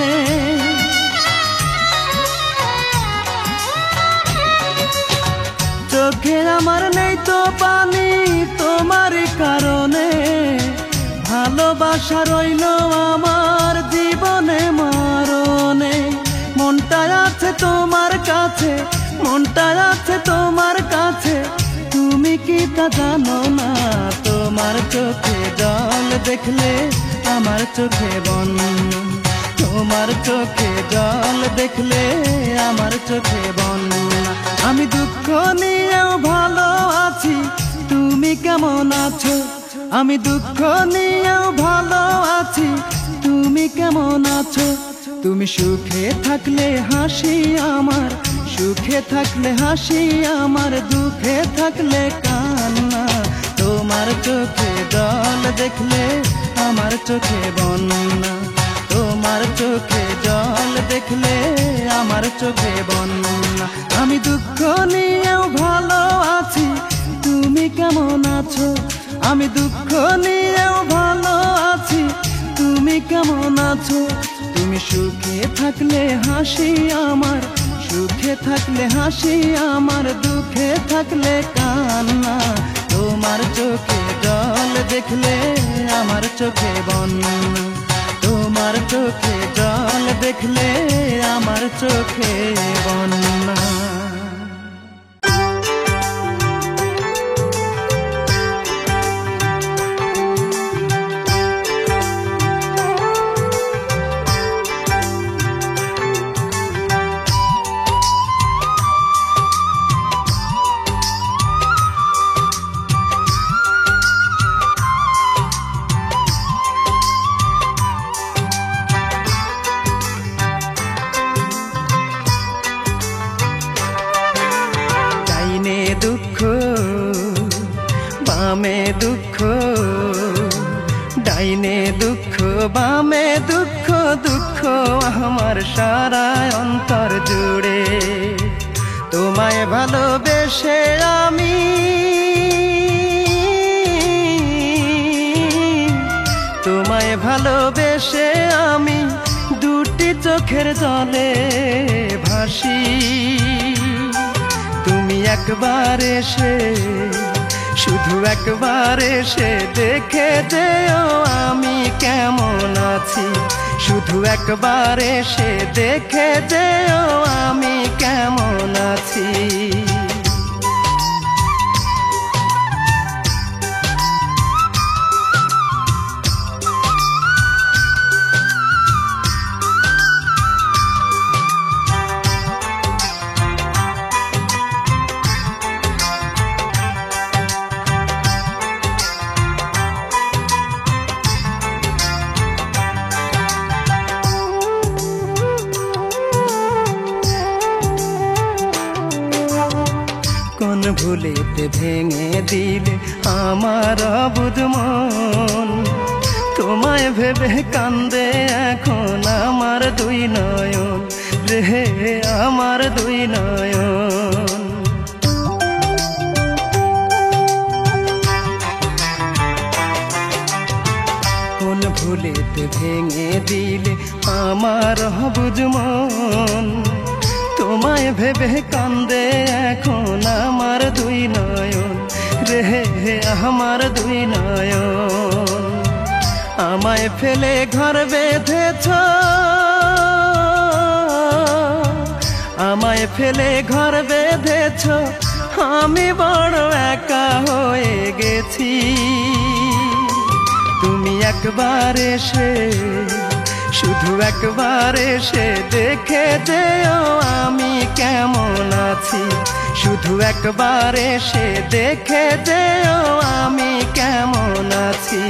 চোখে আমার নেই তো পানি তোমারই কারণে, ভালোবাসা রইল আমার জীবনে মরণে। মনটা আছে তোমার কাছে, মনটা আছে তোমার কাছে, তুমি কি তা জানো না? তোমার চোখে জল দেখলে আমার চোখে বন্যা, তোমার চোখে জল দেখলে আমার চোখে বন্যা। আমি দুঃখ নিয়েও ভালো আছি, তুমি কেমন আছো? আমি দুঃখ নিয়েও ভালো আছি, তুমি কেমন আছো? তুমি সুখে থাকলে হাসি আমার, সুখে থাকলে হাসি আমার, দুঃখে থাকলে কান্না। তোমার চোখে জল দেখলে আমার চোখে বন্যা, তোমার চোখে জল দেখলে আমার চোখে বন্যা। আমি দুঃখ নিয়েও ভালো আছি, তুমি কেমন আছো? আমি দুঃখ নিয়েও ভালো আছি, তুমি কেমন আছো? তুমি সুখে থাকলে হাসি আমার, সুখে থাকলে হাসি আমার, দুঃখে থাকলে কান্না। তোমার চোখে জল দেখলে আমার চোখে বন্যা, তোমার চোখে জল দেখলে আমার চোখে বন্যা। দুঃখ বামে দুঃখ, ডাইনে দুঃখ বামে দুঃখ, দুঃখ আমার সারা অন্তর জুড়ে। তোমায় ভালোবেসে আমি, তোমায় ভালোবেসে আমি দুটি চোখের জলে ভাসি। তুমি একবার এসে, শুধু একবার এসে দেখে যেও আমি কেমন আছি, শুধু একবার এসে দেখে যেও আমি কেমন আছি। কোন ভুলেতে ভেঙে দিলে আমার অবুঝ মন, তোমায় ভেবে কান্দে এখন আমার দুই নয়ন রে, আমার দুই নয়ন। কোন ভুলেতে ভেঙে দিলে আমার অবুঝ মন, তোমায় ভেবে কান্দে এখন আমার দুই নয়ন রে, আমার দুই নয়ন। আমায় ফেলে ঘর বেঁধেছ, আমায় ফেলে ঘর বেঁধেছ, আমি বড় একা হয়ে গেছি। তুমি একবার এসে, শুধু একবার এসে দেখে যেও আমি কেমন আছি, শুধু একবার এসে দেখে যেও আমি কেমন আছি।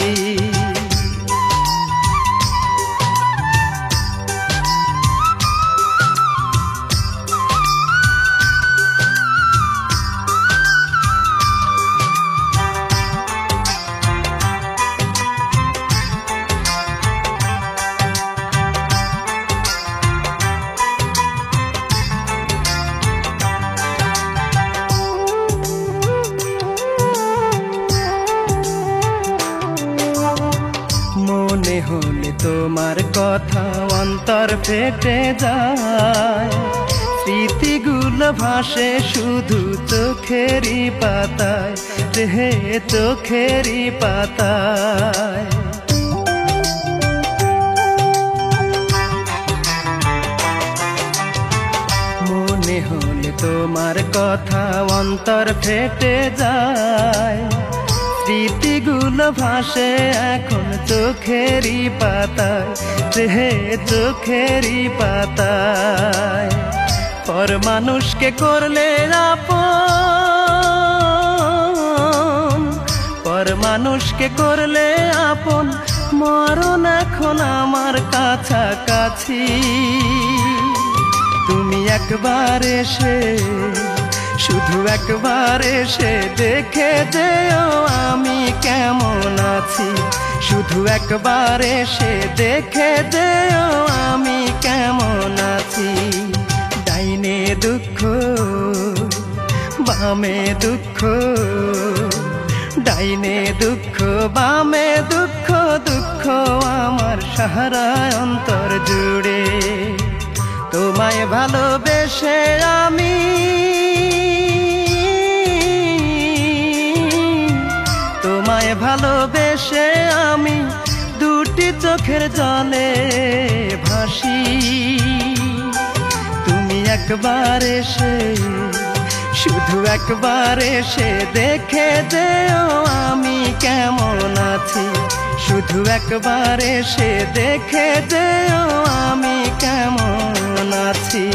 মনে হলে তোমার কথা অন্তর ফেটে যায়, স্মৃতিগুলো ভাসে শুধু চোখেরই পাতায় রে, চোখেরই পাতায়। মনে হলে তোমার কথা অন্তর ফেটে যায়, স্মৃতিগুলো ভাসে এখন চোখেরই পাতায় রে, চোখেরই পাতায়। পর মানুষকে করলে আপন, পর মানুষকে করলে আপন, মরণ এখন আমার কাছাকাছি। তুমি একবার এসে, শুধু একবার এসে দেখে যেও আমি কেমন আছি, শুধু একবার এসে দেখে যেও আমি কেমন আছি। ডাইনে দুঃখ বামে দুঃখ, ডাইনে দুঃখ বামে দুঃখ, দুঃখ আমার সারা অন্তর জুড়ে। তোমায় ভালোবেসে আমি, তোমায় ভালোবেসে আমি দুটি চোখের জলে ভাসি। তুমি একবার এসে, শুধু একবার এসে দেখে যেও আমি কেমন আছি, শুধু একবার এসে দেখে যেও আমি কেমন আছি।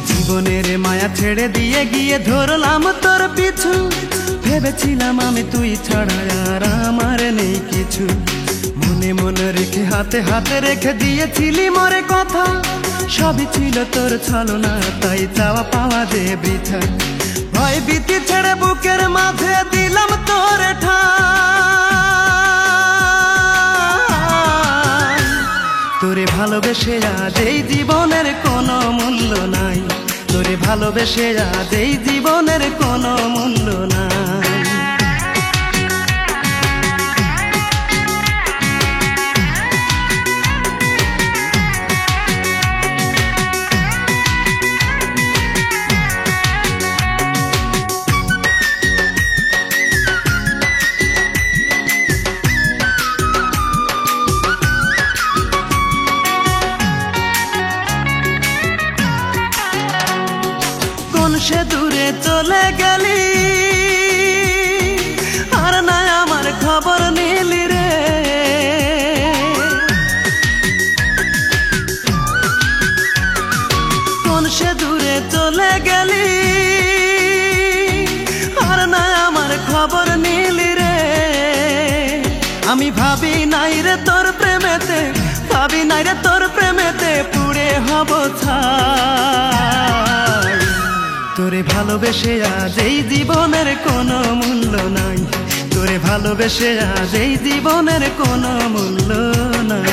জীবনের মায়া ছেড়ে দিয়ে গিয়ে ধরলাম তোর পিছু, ভেবেছিলাম আমি তুই ছাড়া আর আমার নেই কিছু। মনে মনে রেখে হাতে হাতে রেখে দিয়েছিলি মোরে কথা, সবই ছিল তোর ছলনা, তাই চাওয়া পাওয়া যে বৃথা। ভয় ভীতি ছেড়ে বুকের মাঝে দিলাম তোর ঠাঁই। তোরে ভালোবেসে আজ এই জীবনের কোনো মূল্য নাই, তোরে ভালোবেসে আজ এই জীবনের কোনো মূল্য নাই। সে দূরে চলে গেলি, আর না আমার খবর নিলি রে। কোন সে দূরে চলে গেলি, আর না আমার খবর নিলি রে। আমি ভাবি নাই রে তোর প্রেমেতে, ভাবি নাই রে তোর প্রেমেতে পুড়ে হব ছাই। তোরে ভালোবেসে আজ এই জীবনের কোনো মূল্য নাই, তোরে ভালোবেসে আজ এই জীবনের কোনো মূল্য নাই।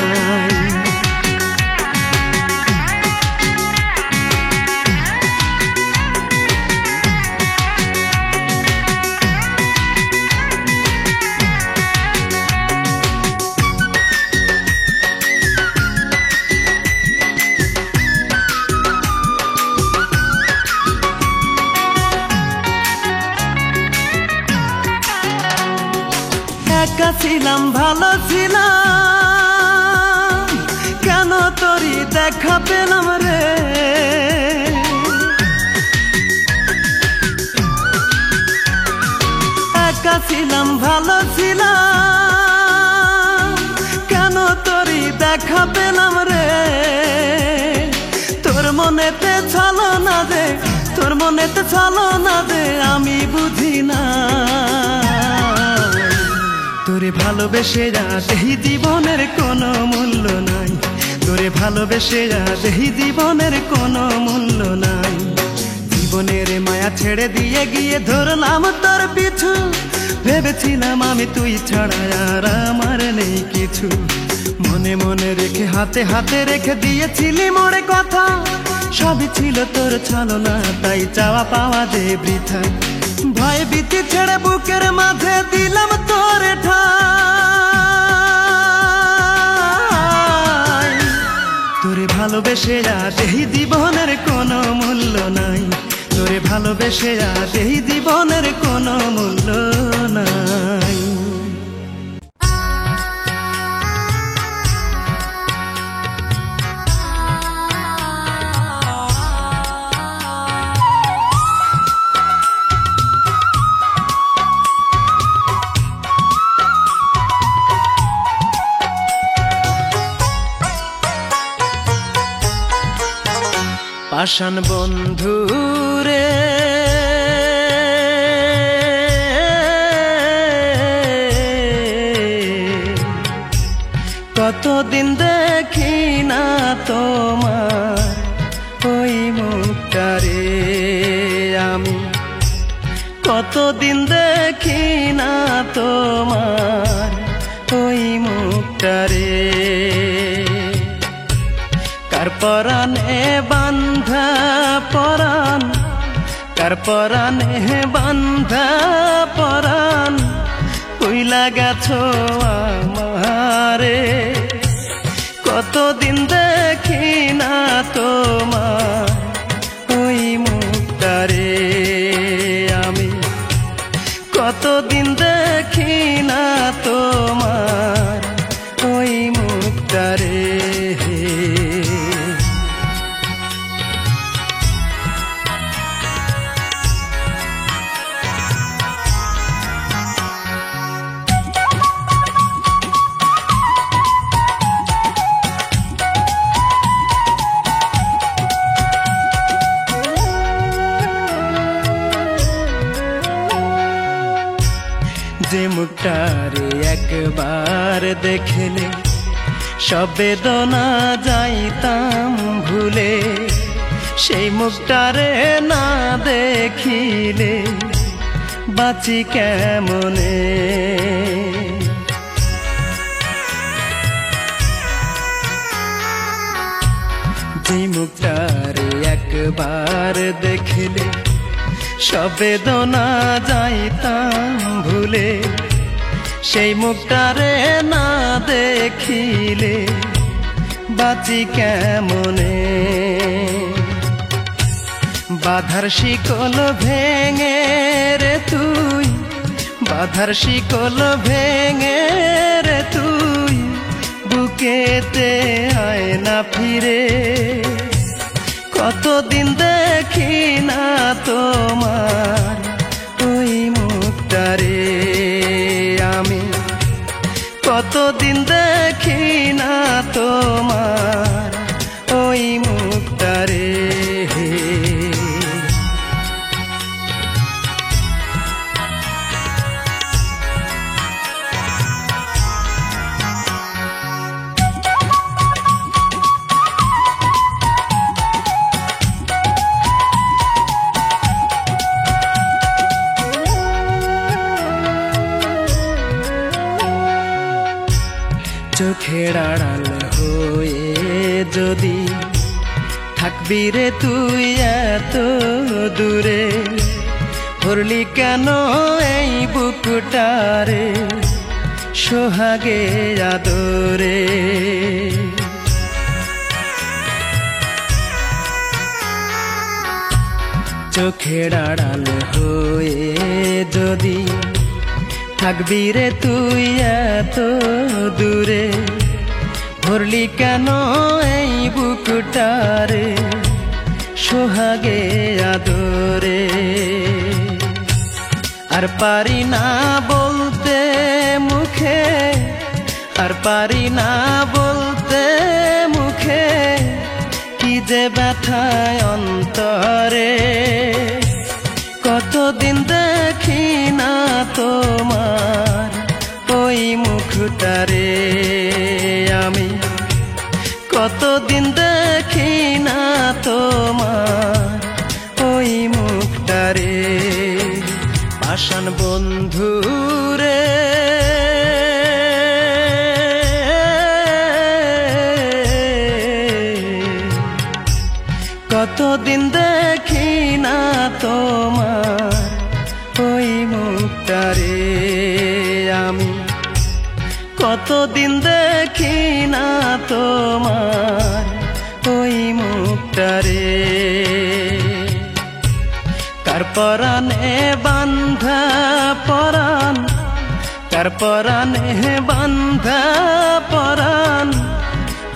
একা ছিলাম ভালো ছিলাম, কেন তোরই দেখা পেলাম রে। একা ছিলাম ভালো ছিলাম, কেন তোরই দেখা পেলাম রে। তোর মনেতে ছলো না দে, তোর মনেতে ছলো না দে, আমি বুঝি না। তোরে ভালোবেসে আজ এই জীবনের কোনো মূল্য নাই, তোরে ভালো ভালোবেসে আজ এই জীবনের কোনো মূল্য নাই। জীবনের মায়া ছেড়ে দিয়ে গিয়ে ধরলাম তোর পিছু, ভেবেছিলাম আমি তুই ছাড়া আর আমার নেই কিছু। মনে মনে রেখে হাতে হাতে রেখে দিয়েছিলি মোরে কথা, সবই ছিল তোর ছলনা, তাই চাওয়া পাওয়া যে বৃথা। ভয় ভীতি ছেড়ে বুকের মাঝে দিলাম তোর ঠাই। তোরে ভালোবেসে আজ এই জীবনের কোনো মূল্য নাই, তোরে ভালোবেসে আজ এই জীবনের কোনো মূল্য নাই। পাষাণ বন্ধু রে কতদিন দেখি না তোমার ওই মুখটা রে, আমি কতদিন দেখি না তোমার ওই মুখটা রে। কার পরাণে বান্ধা পরাণ, কার পরাণে বান্ধা পরাণ কইলা গেছো আমারে। কতদিন দেখি না তোমার ওই মুখটা রে, আমি কতদিন দেখি না তোমার ওই মুখটা রে। যে মুখটারে একবার দেখলে সব বেদনা যাইতাম ভুলে, সেই মুখটারে না দেখিলে বাঁচি কেমনে। যে মুখটারে একবার দেখলে সব বেদনা যাইতাম ভুলে, সেই মুখটারে না দেখিলে বাঁচি কেমনে। বাধার শিকল ভেঙে রে তুই, বাধার শিকল ভেঙে রে তুই বুকেতে আয় না ফিরে। কতদিন দেখি না তোমার ওই মুখটা রে, আমি কতদিন দেখি না তোমার ওই মুখটা রে। চোখের আড়াল হয়ে যদি থাকবি রে তুই এত দূরে, ভরলি কেন এই বুকটারে সোহাগে আদরে। চোখের আড়াল হয়ে যদি থাকবি রে তুই এত দূরে, ভরলি কেন এই বুকটারে সোহাগে আদরে। আর পারি না বলতে মুখে, আর পারি না বলতে মুখে, কি যে ব্যথায় অন্তরে। কতদিন দেখি না তোমার ওই মুখটারে, আমি কতদিন দেখি না তোমার ওই মুখটারে পাষাণ বন্ধুরে কতদিন দেখি না তোমার ওই মুখটারে আমি কতদিন দেখি না তোমার ওই মুখটারে কার পরাণে বান্ধা পরাণ কার পরাণে বান্ধা পরাণ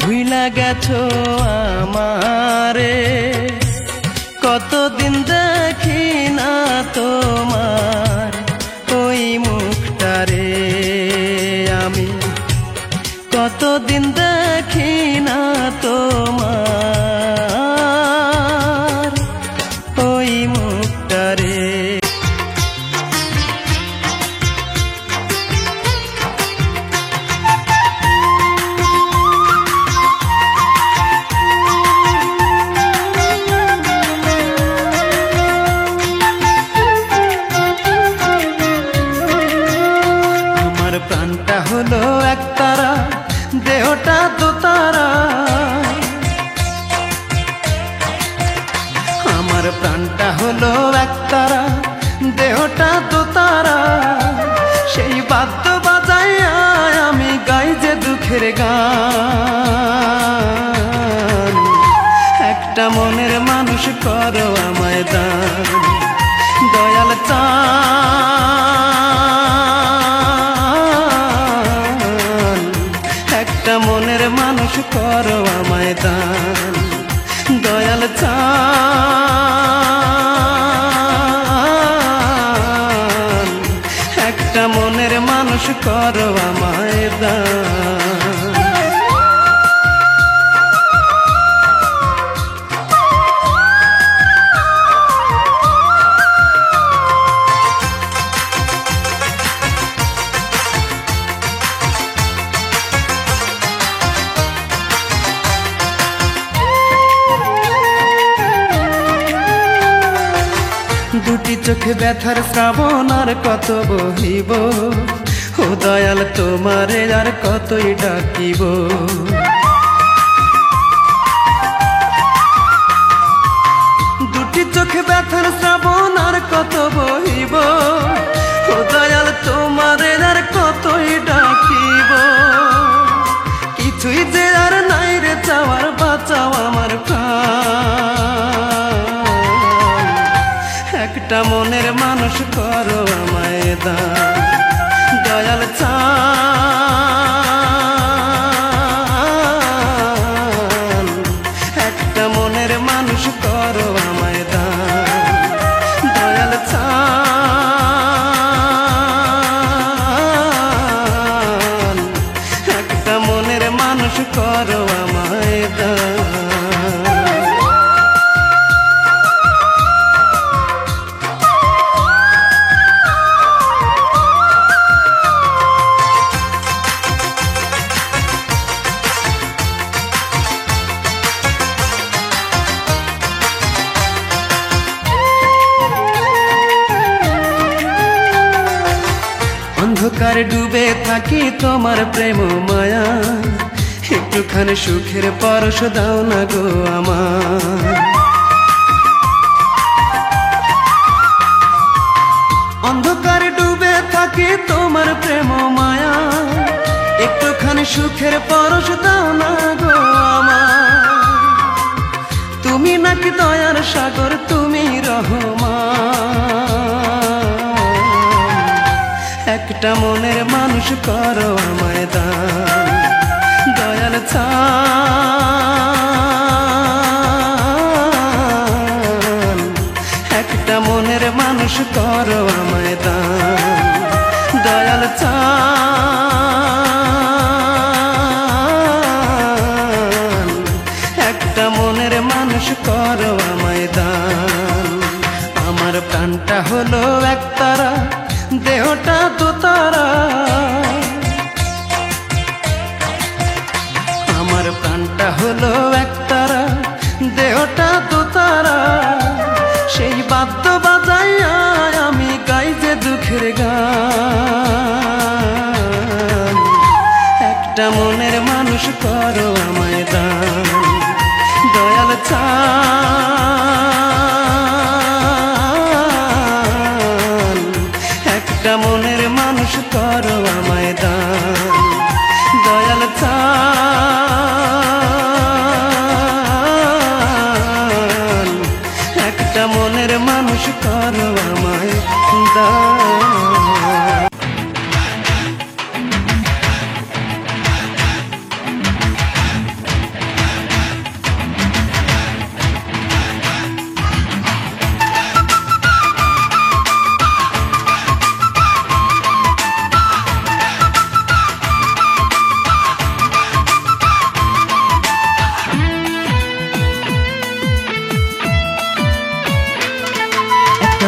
ভুইলা গেছো আমারে কতদিন দেখি না তোমার ওই মুখটারে আমি কতদিন দেখি না তোমার ওই মুখটারে প্রাণটা হলো একতারা দেহটা দোতারা আমার প্রাণটা হলো একতারা দেহটা দোতারা সেই বাদ্য বাজাইয়া আমি গাই যে দুঃখের গান একটা মনের মানুষ করো আমায় দান দয়াল একটা মনের মানুষ করো আমায় দান দয়াল চান একটা মনের মানুষ করো আমায় দান দুটি চোখে ব্যথার শ্রাবণ আর কত বহিব ও দয়াল তোমারে আর কতই ডাকিব দুটি চোখে ব্যথার শ্রাবণ আর কত বহিব ও দয়াল তোমারে আর কতই ডাকিব কিছুই যে আর নাই রে চাওয়ার বাঁচাও আমার প্রাণ একটা মনের মানুষ করো আমায় দান দয়াল চান একটা মনের মানুষ করো আমায় দান দয়াল চান একটা মনের মানুষ করো আমায় দান অন্ধকারে ডুবে থাকি তোমার প্রেম মায়া একটুখানি সুখের পরশ দাও না গো আমার অন্ধকারে ডুবে থাকি তোমার প্রেম মায়া একটুখানি সুখের পরশ দাও না গো আমার তুমি নাকি দয়ার সাগর তুমি রহমান একটা মনের মানুষ করো আমায় দান দয়াল চান একটা মনের মানুষ করো আমায় দান দয়াল চান একটা মনের মানুষ করো আমায় দান আমার প্রাণটা হলো একতারা দেহটা দোতারা আমার প্রাণ মনটা হলো একতারা, দেহটা তো তারা, সেই বাদ্য বাজাইয়া আমি গাই যে দুঃখের গান। একটা মনের মানুষ করো আমায় দান, দয়াল চান। একটা মনের মানুষ করো আমায় দান, দয়াল চান। একটা মনের মানুষ করো আমায় দান।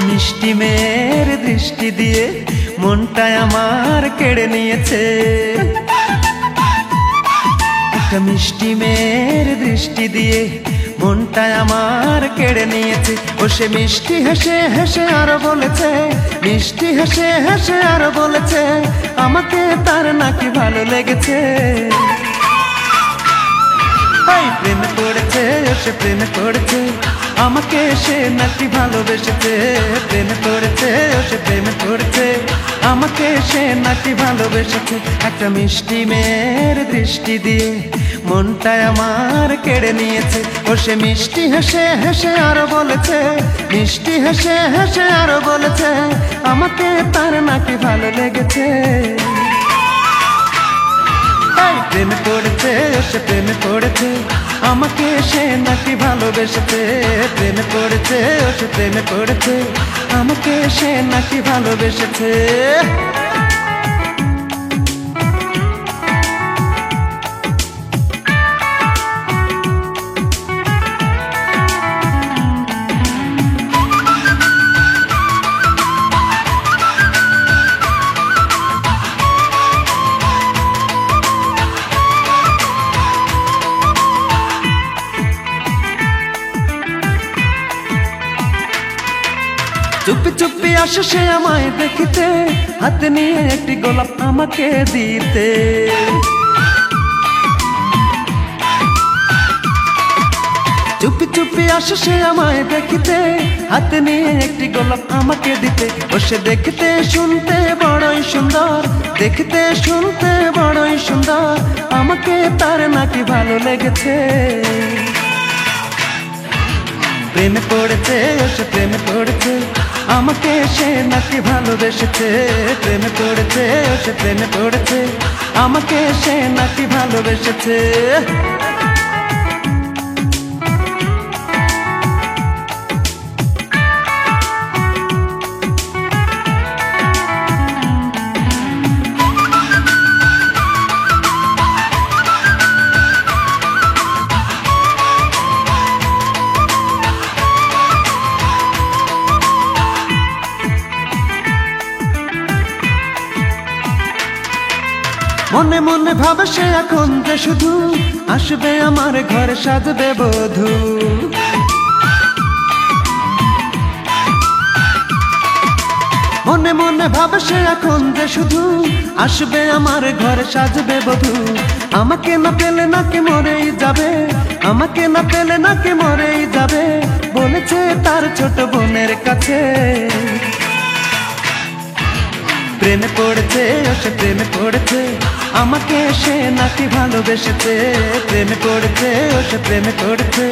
মিষ্টি মেয়ের দৃষ্টি দিয়ে মনটা আমার কেড়ে নিয়েছে। একটা মিষ্টি মেয়ের দৃষ্টি দিয়ে মনটা আমার কেড়ে নিয়েছে। ও সে মিষ্টি হেসে হেসে আরো বলেছে, মিষ্টি হেসে হেসে আরো বলেছে, আমাকে তার নাকি ভালো লেগেছে। প্রেমে পড়েছে, ও সে প্রেমে পড়েছে, আমাকে সে নাকি ভালোবেসেছে। প্রেমে পড়েছে, ও সে প্রেমে পড়েছে, আমাকে সে নাকি ভালোবেসেছে। একটা মিষ্টি মেয়ের দৃষ্টি দিয়ে মনটা আমার কেড়ে নিয়েছে। ও সে মিষ্টি হেসে হেসে আরো বলেছে, মিষ্টি হেসে হেসে আরো বলেছে, আমাকে তার নাকি ভালো লেগেছে। প্রেমে পড়েছে, ও সে প্রেমে পড়েছে, আমাকে সে নাকি ভালোবেসেছে। প্রেমে পড়েছে, ও সে প্রেমে পড়েছে, আমাকে সে নাকি ভালোবেসেছে। চুপি চুপি আসে সে আমায় দেখিতে, হাতে নিয়ে একটি গোলাপ আমাকে দিতে। চুপি চুপি আসে সে আমায় দেখিতে, হাতে নিয়ে একটি গোলাপ আমাকে দিতে। ও সে দেখতে শুনতে বড়ই সুন্দর, দেখতে শুনতে বড়ই সুন্দর, আমাকে তার নাকি ভালো লেগেছে। প্রেমে পড়েছে, ও সে প্রেমে পড়েছে, আমাকে সে নাকি ভালোবেসেছে। প্রেমে পড়েছে, ও সে প্রেমে পড়েছে, আমাকে সে নাকি ভালোবেসেছে। মনে মনে ভাবে সে এখন যে শুধু আসবে আমার ঘরে সাজবে বধূ। মনে মনে ভাবে সে এখন যে শুধু আসবে আমার ঘরে সাজবে বধূ। আমাকে না পেলে নাকি মরেই যাবে, আমাকে না পেলে নাকি মরেই যাবে, বলেছে তার ছোট বোনের কাছে। প্রেমে পড়েছে, ও সে প্রেমে পড়েছে, আমাকে সে নাকি ভালোবেসেছে। প্রেমে পড়েছে, ও সে প্রেমে পড়েছে,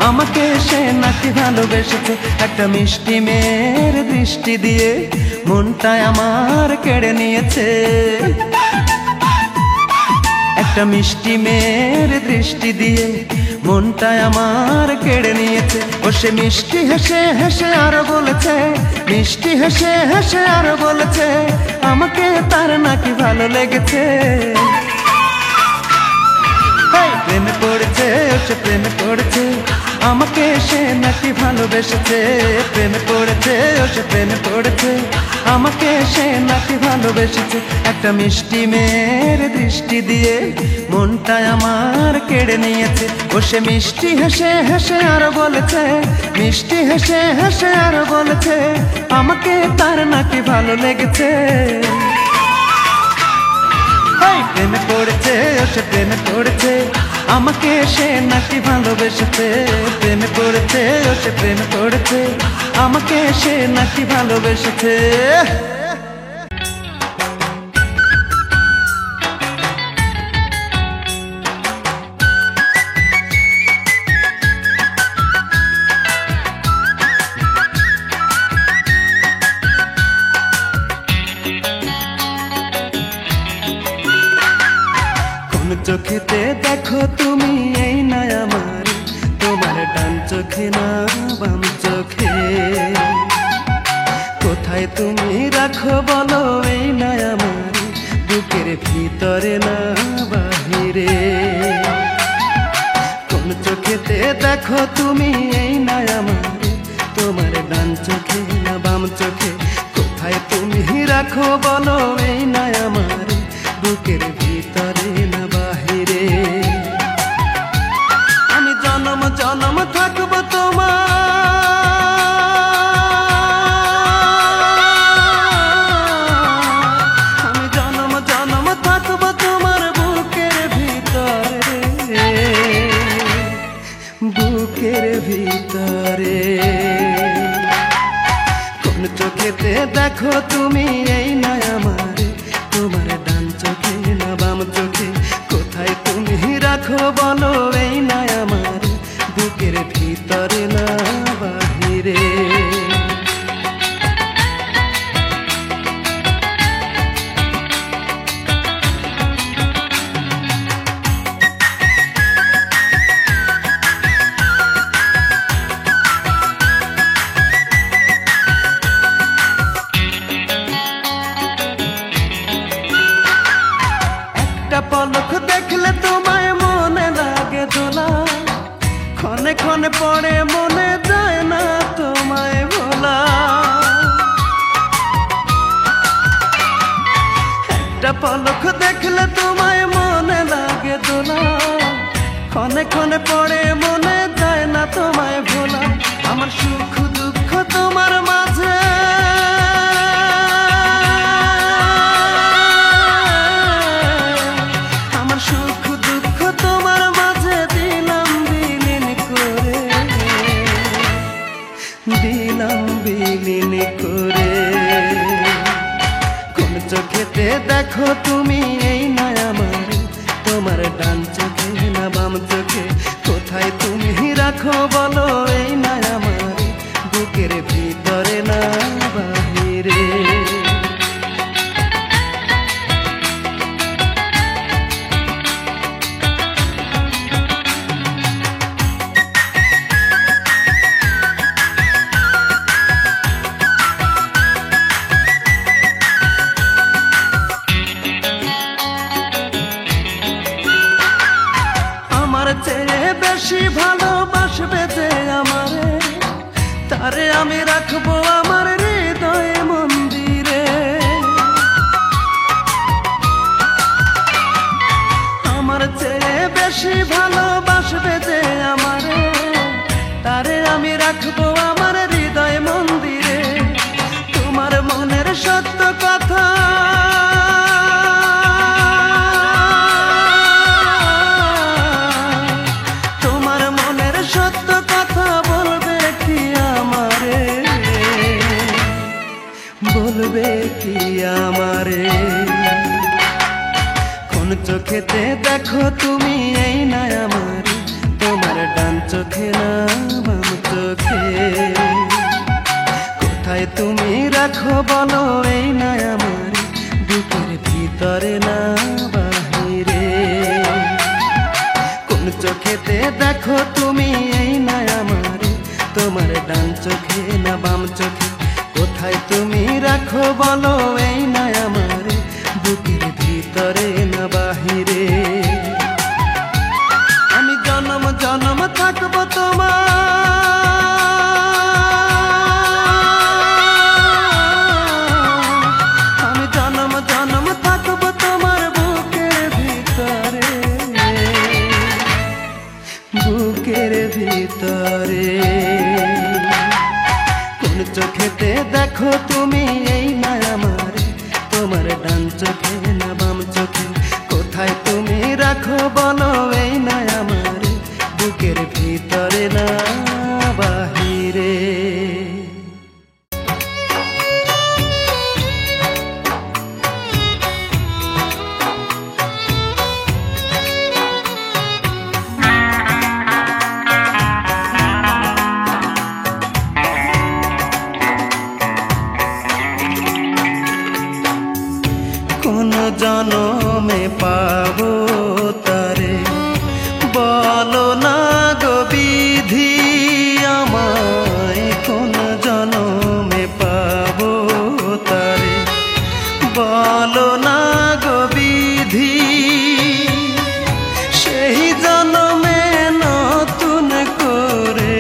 আমাকে সে নাকি ভালোবেসেছে। একটা মিষ্টি মেয়ের দৃষ্টি দিয়ে মনটা আমার কেড়ে নিয়েছে। একটা মিষ্টি মেয়ের দৃষ্টি দিয়ে মনটা আমার কেড়ে নিয়েছে। ও সে মিষ্টি হেসে হেসে আরো বলেছে, মিষ্টি হেসে হেসে আরো বলেছে, আমাকে তার নাকি ভালো লেগেছে। প্রেমে পড়েছে, ও সে প্রেমে পড়েছে, আমাকে সে নাকি ভালোবেসেছে, প্রেমে পড়েছে, ও সে প্রেমে পড়েছে। আমাকে সে নাকি ভালোবেসেছে, একটা মিষ্টি মেয়ের দৃষ্টি দিয়ে মনটা আমার কেড়ে নিয়েছে। ও সে মিষ্টি হেসে হেসে আরো বলেছে, মিষ্টি হেসে হেসে আরো বলেছে, আমাকে তার নাকি ভালো লেগেছে। প্রেমে পড়েছে, ও সে প্রেমে পড়েছে, আমাকে সে নাকি ভালোবেসেছে। প্রেমে পড়েছে, ও সে প্রেমে পড়েছে, আমাকে সে নাকি ভালোবেসেছে। চোখেতে দেখো তুমি এই না আমার, তোমার ডান চোখে না বাম চোখে। কোথায় তুমি রাখো বলো এই না আমার, বুকের ভিতরে না বাহিরে। কোন চোখেতে দেখো তুমি এই না আমার, তোমার ডান চোখে না বাম চোখে। কোথায় তুমি রাখো বলো এই না আমার, বুকের ভিতরে না বাহিরে। আমি জনম জনম থাকবো তোমার, আমি জনম জনম থাকবো তোমার বুকের ভিতরে, বুকের ভিতরে। কোন চোখেতে দেখো তুমি এই না আমার, তোমার ডান চোখে না বাম চোখে। কোথায় তুমি রাখো বলো এই না আমার, বুকের ভিতরে না বাহিরে। পলক দেখলে তোমায় মনে লাগে দোলা, ক্ষণে ক্ষণে পড়ে মনে যায় না তোমায় ভোলা। একটা পলক দেখলে তোমায় মনে লাগে দোলা, ক্ষণে ক্ষণে পড়ে মনে যায় না তোমায় ভোলা। আমার সুখ দুঃখ তোমার মাঝে, সুখ দুঃখ তোমার মাঝে দিলাম বিলীন করে, দিলাম বিলীন করে। কোন চোখেতে দেখো তুমি এই না আমার, তোমার ডান চোখে না বাম চোখে। কোথায় তুমি রাখো বলো এই না আমার, বুকের ভিতরে না বাহিরে। চেয়ে বেশি ভালোবাসবে যে আমারে, তারে আমি রাখবো আমার হৃদয় মন্দিরে। আমার চেয়ে বেশি ভালোবাসবে যে আমারে, তারে আমি রাখবো আমার হৃদয় মন্দিরে। তোমার মনের সত্য কথা, সত্য কথা বলবে কি আমারে, বলবে কি আমারে। কোন চোখেতে দেখো তুমি এই না আমার, তোমার ডান চোখে না বাম চোখে। কোথায় তুমি রাখো বলো এই না আমার, বুকের ভিতরে না বাহিরে। কোন চোখেতে দেখো তুমি এই না আমার, তোমার ডান চোখে না বাম চোখে। কোথায় তুমি রাখো বলো এই না আমার, বুকের ভিতরে না বাহিরে। আমি জনম জনম থাকবো তোমার, বুকের ভিতরে। কোন চোখেতে দেখো তুমি এই না আমারে, তোমার ডান চোখে না বাম চোখে, কোথায় তুমি রাখো বলো এই না আমারে, বুকের ভিতরে না বাহিরে। কোন জনমে পাবো তারে বলো না গো বিধি আমায়, কোন জনমে পাবো তারে বলো না গো বিধি। সেই জনমে নতুন করে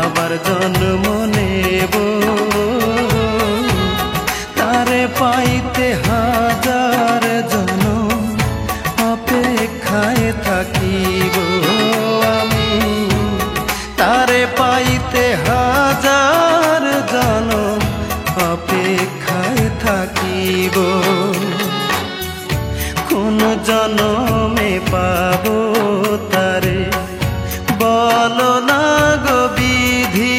আবার জন্ম নেব, তারে পাইতে হাজার জনম অপেক্ষায় থাকিব আমি, তারে পাইতে হাজার জনম অপেক্ষায় থাকিব। কোন জনমে পাবো তারে বলো না গো বিধি।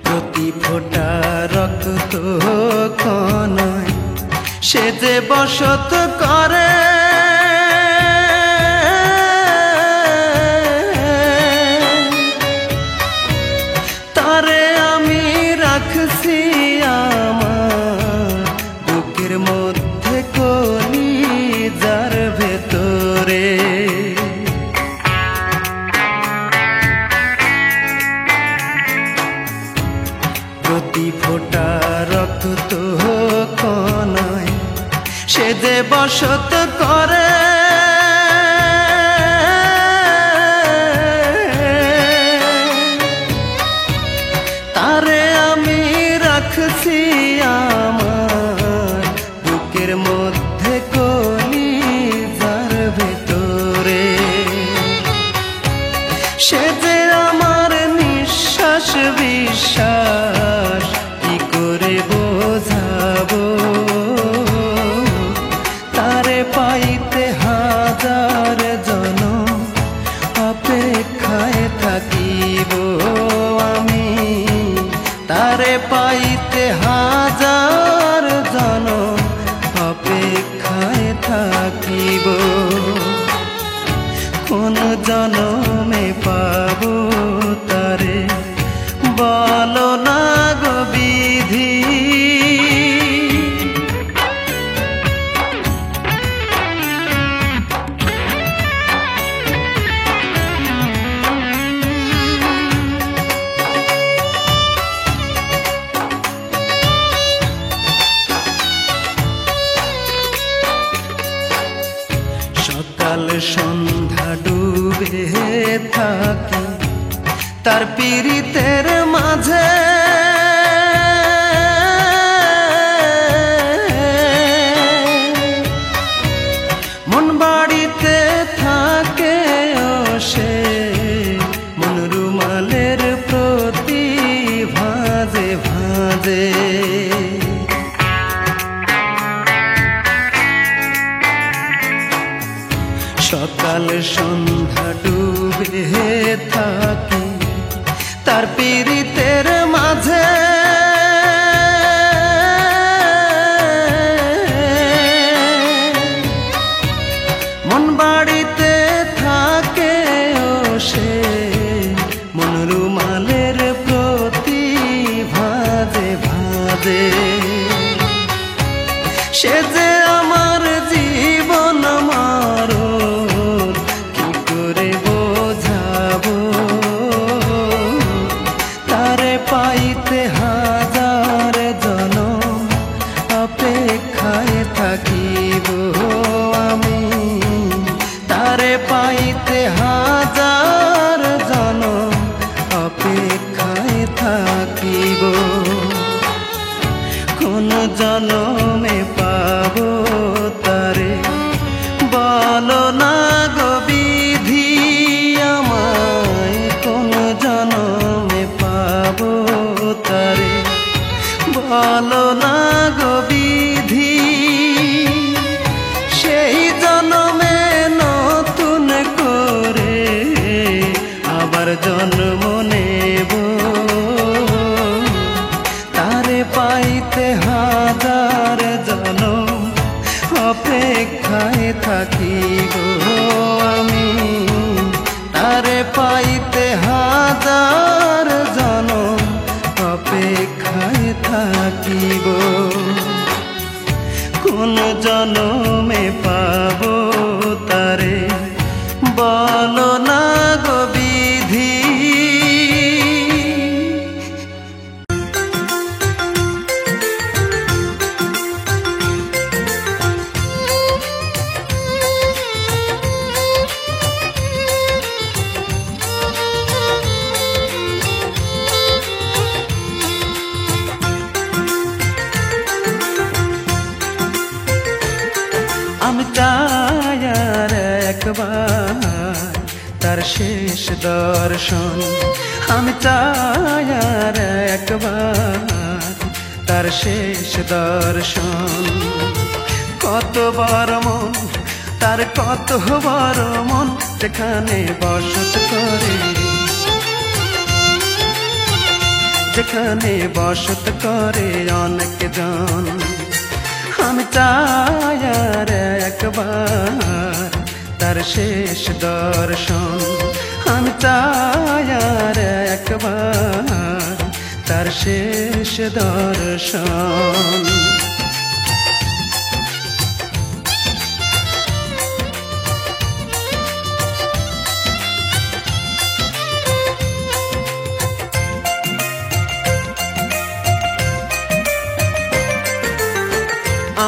প্রতি ফোঁটা রক্ত কণায় সে যে বসত করে, তারে আমি রাখছি আমার বুকের মধ্যে কলিজার ভেতরে। প্রতি ফোঁটা রক্ত কণায় সে যে বসত করে, তারে আমি রাখছি আমার বুকের মধ্যে কলিজার ভেতরে। সে যে আমার নিঃশ্বাস বিশ্বাস কি করে বোঝাবো, তারে পাইতে হাজার জনম অপেক্ষায় থাকিব আমি, তারে পাইতে হাজার জনম অপেক্ষায় থাকিব। কোন জনমে পাবো তারে বলো না গো বিধি। সকাল সন্ধ্যা ডুবে থাকি তার পীড়িতের মাঝে, মন বাড়িতে থাকে ও সে মন রুমালের প্রতি ভাঁজে ভাঁজে। সকাল সন্ধ্যা ডুবে থাকি তার পীড়িতের মাঝে, মন বাড়িতে থাকে ও সে মন রুমালের প্রতি ভাঁজে ভাঁজে। সে যে আমার জীবন মরণ কি করে বোঝাবো, থাকিব আমি, তারে পাইতে হাজার জনম অপেক্ষায় থাকিব। কোন জনমে পাবো তারে বলো না গো বিধি আমায়, কোন জনমে পাবো তারে বলো না গো বিধি। সেই জনমে নতুন করে আবার জন্ম নেব, তারে পাইতে হাজার জনম অপেক্ষায় থাকিব আমি, তারে পাইতে হাজার জনম অপেক্ষায় থাকিব। কোন জনমে পাবো তারে বলো না গো বিধি। আমি চাই আর একবার তার শেষ দর্শন, আমি চাই আর একবার তার শেষ দর্শন। কত বড় মন তার, কত বড় মন, যেখানে বসত করে, যেখানে বসত করে অনেক জন। আমি চাই আর একবার তার শেষ দর্শন, আমি চাই আর একবার তার শেষ দর্শন।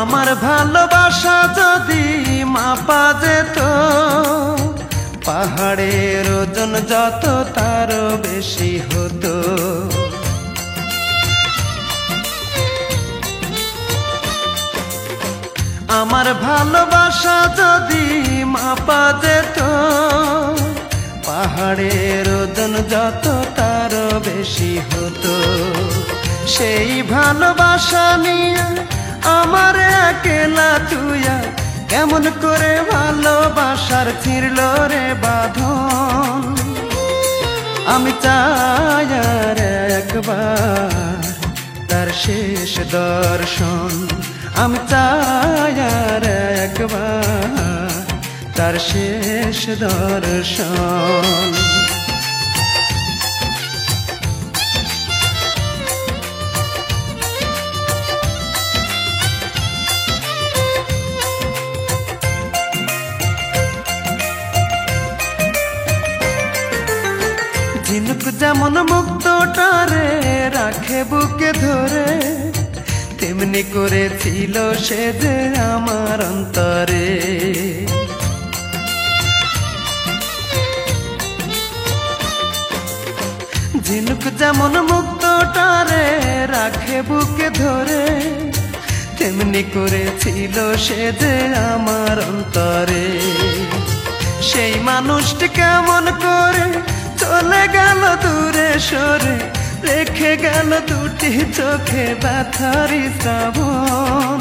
আমার ভালোবাসা যদি মাপা যেত, পাহাড়ের ওজন যত তারও বেশি হতো। আমার ভালোবাসা যদি মাপা যেত, পাহাড়ের ওজন যত তারও বেশি হতো। সেই ভালোবাসা নিয়ে আমার একলা তুইয়া কেমন করে ভালোবাসার ছিঁড়ল রে বাঁধন। আমি চাই আর একবার তার শেষ দর্শন, আমি চাই আর একবার তার শেষ দর্শন। ঝিনুক যেমন মুক্তটারে রাখে বুকে ধরে, তেমনি করেছিল সে যে আমার অন্তরে। ঝিনুক যেমন মুক্তটারে রাখে বুকে ধরে, তেমনি করেছিল সে যে আমার অন্তরে। সেই মানুষটি কেমন করে চলে গেল দূরে সরে, রেখে গেল দুটি চোখে ব্যথারি শ্রাবণ।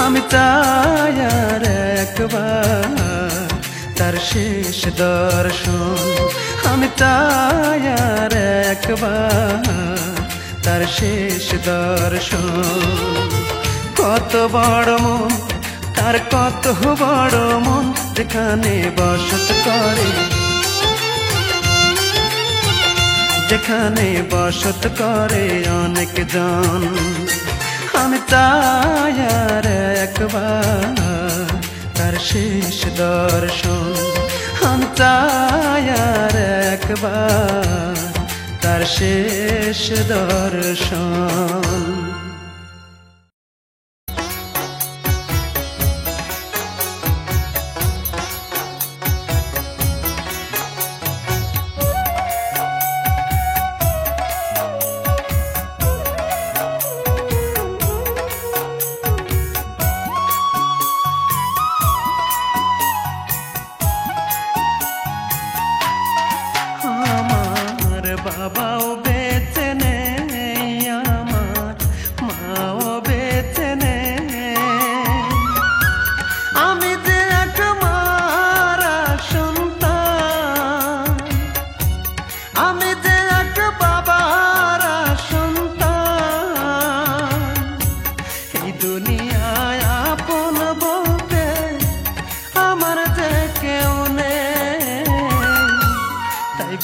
আমি চাই আর একবার তার শেষ দর্শন, আমি চাই আর একবার তার শেষ দর্শন। কত বড় মন তার, কত বড় মন, যেখানে বসত করে, যেখানে বসত করে অনেক জন। আমি চাই আর একবার তার শেষ দর্শন, আমি চাই আর একবার তার শেষ দর্শন।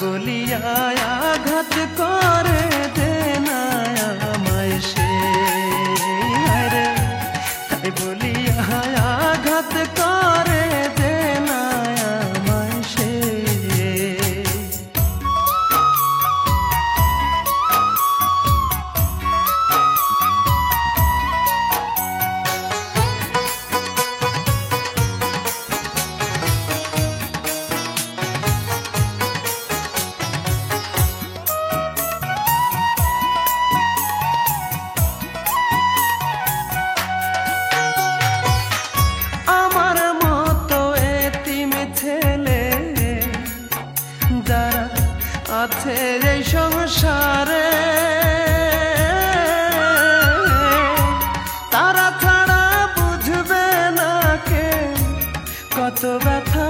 বলিয়া আঘাত করে দে না আমায় সে, তাই বলিয়া আঘাত করে দে না আমায় সে। আছে এই সংসারে তারা ছাড়া বুঝবে না কে কত ব্যথা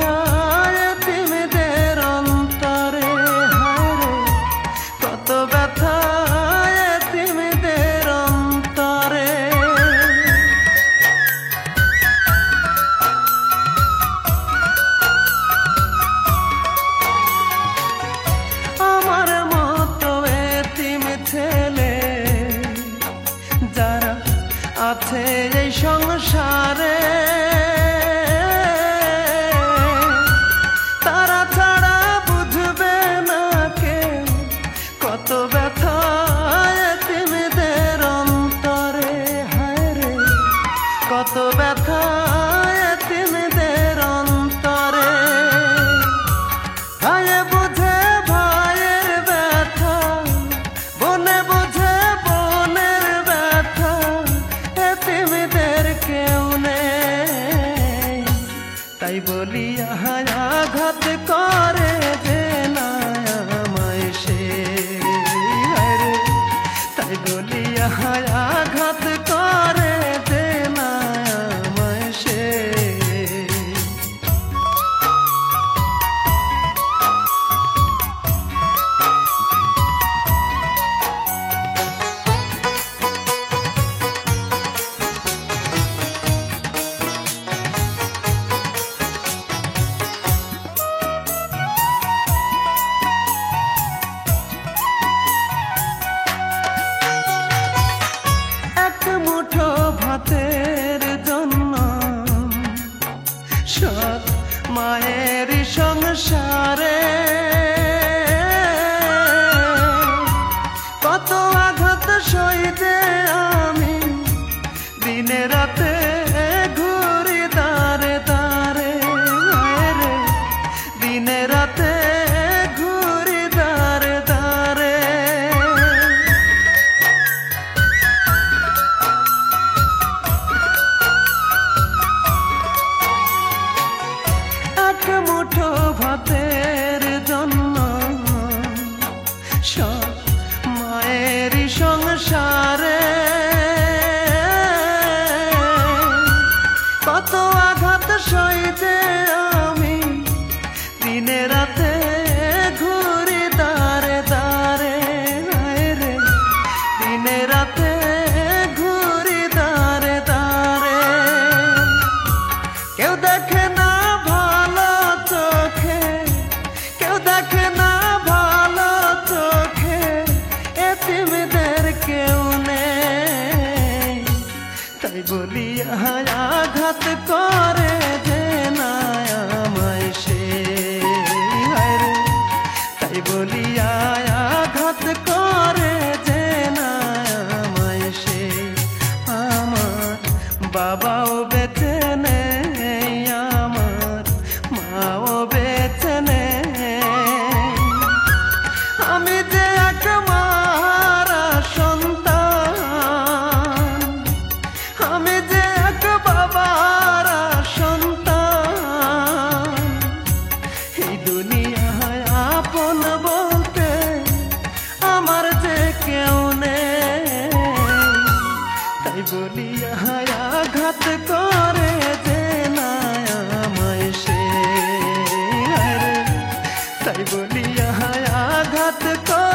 এতিমদের অন্তরে, হায়রে কত ব্যথা এতিমদের অন্তরে। আমার মতো এতিম ছেলে যারা আছে এই সংসারে তারা ছাড়া বুঝবে না কে কত ব্যথা এতিমদের অন্তরে, হায়রে কত ব্যথা এতিমদের অন্তরে। ভাইয়ে বুঝে ভাইয়ের ব্যথা, বোনে বুঝে বোনের ব্যথা, এতিমদের কেউ নেই, তাই বলিয়া আঘাত করে দে না আমায় সে, তাই বলিয়া আঘাত করে দে না আমায় সে। মুঠো ভাতের জন্য সৎ মায়ের সংসারে কত আঘাত সইতে আমি দিনে রাতে ঘুরি দাঁড়ে দাঁড়ে, দিনে রাতে ঘুরি দাঁড়ে দাঁড়ে। এক মুঠো ভাতের জন্য সৎ মায়ের সংসারে কত আঘাত সইতে আমি দিনে রাতে ঘুরি দাঁড়ে দাঁড়ে, রে দিনে রাতে ঘুরি দাঁড়ে দাঁড়ে। কেউ দেখে না ভালো চোখে, কেউ দেখে না ভালো চোখে, এতিমদের কেউ নেই, তাই বলিয়া আঘাত করে দে না আমায় সে, তাই বলিয়া আঘাত করে দে না আমায় সে। আমার বাবাও বেঁচে নেই, আমার মাও বেঁচে নেই, আমি যে এক মারা সন্তান, আমি যে এক বাবার সন্তান। এই দুনিয়ায় আপন বলতে আমার যে কেউ নেই, তাই বলিয়া আঘাত করে দে না আমায় সে, তাই বলিয়া আঘাত করে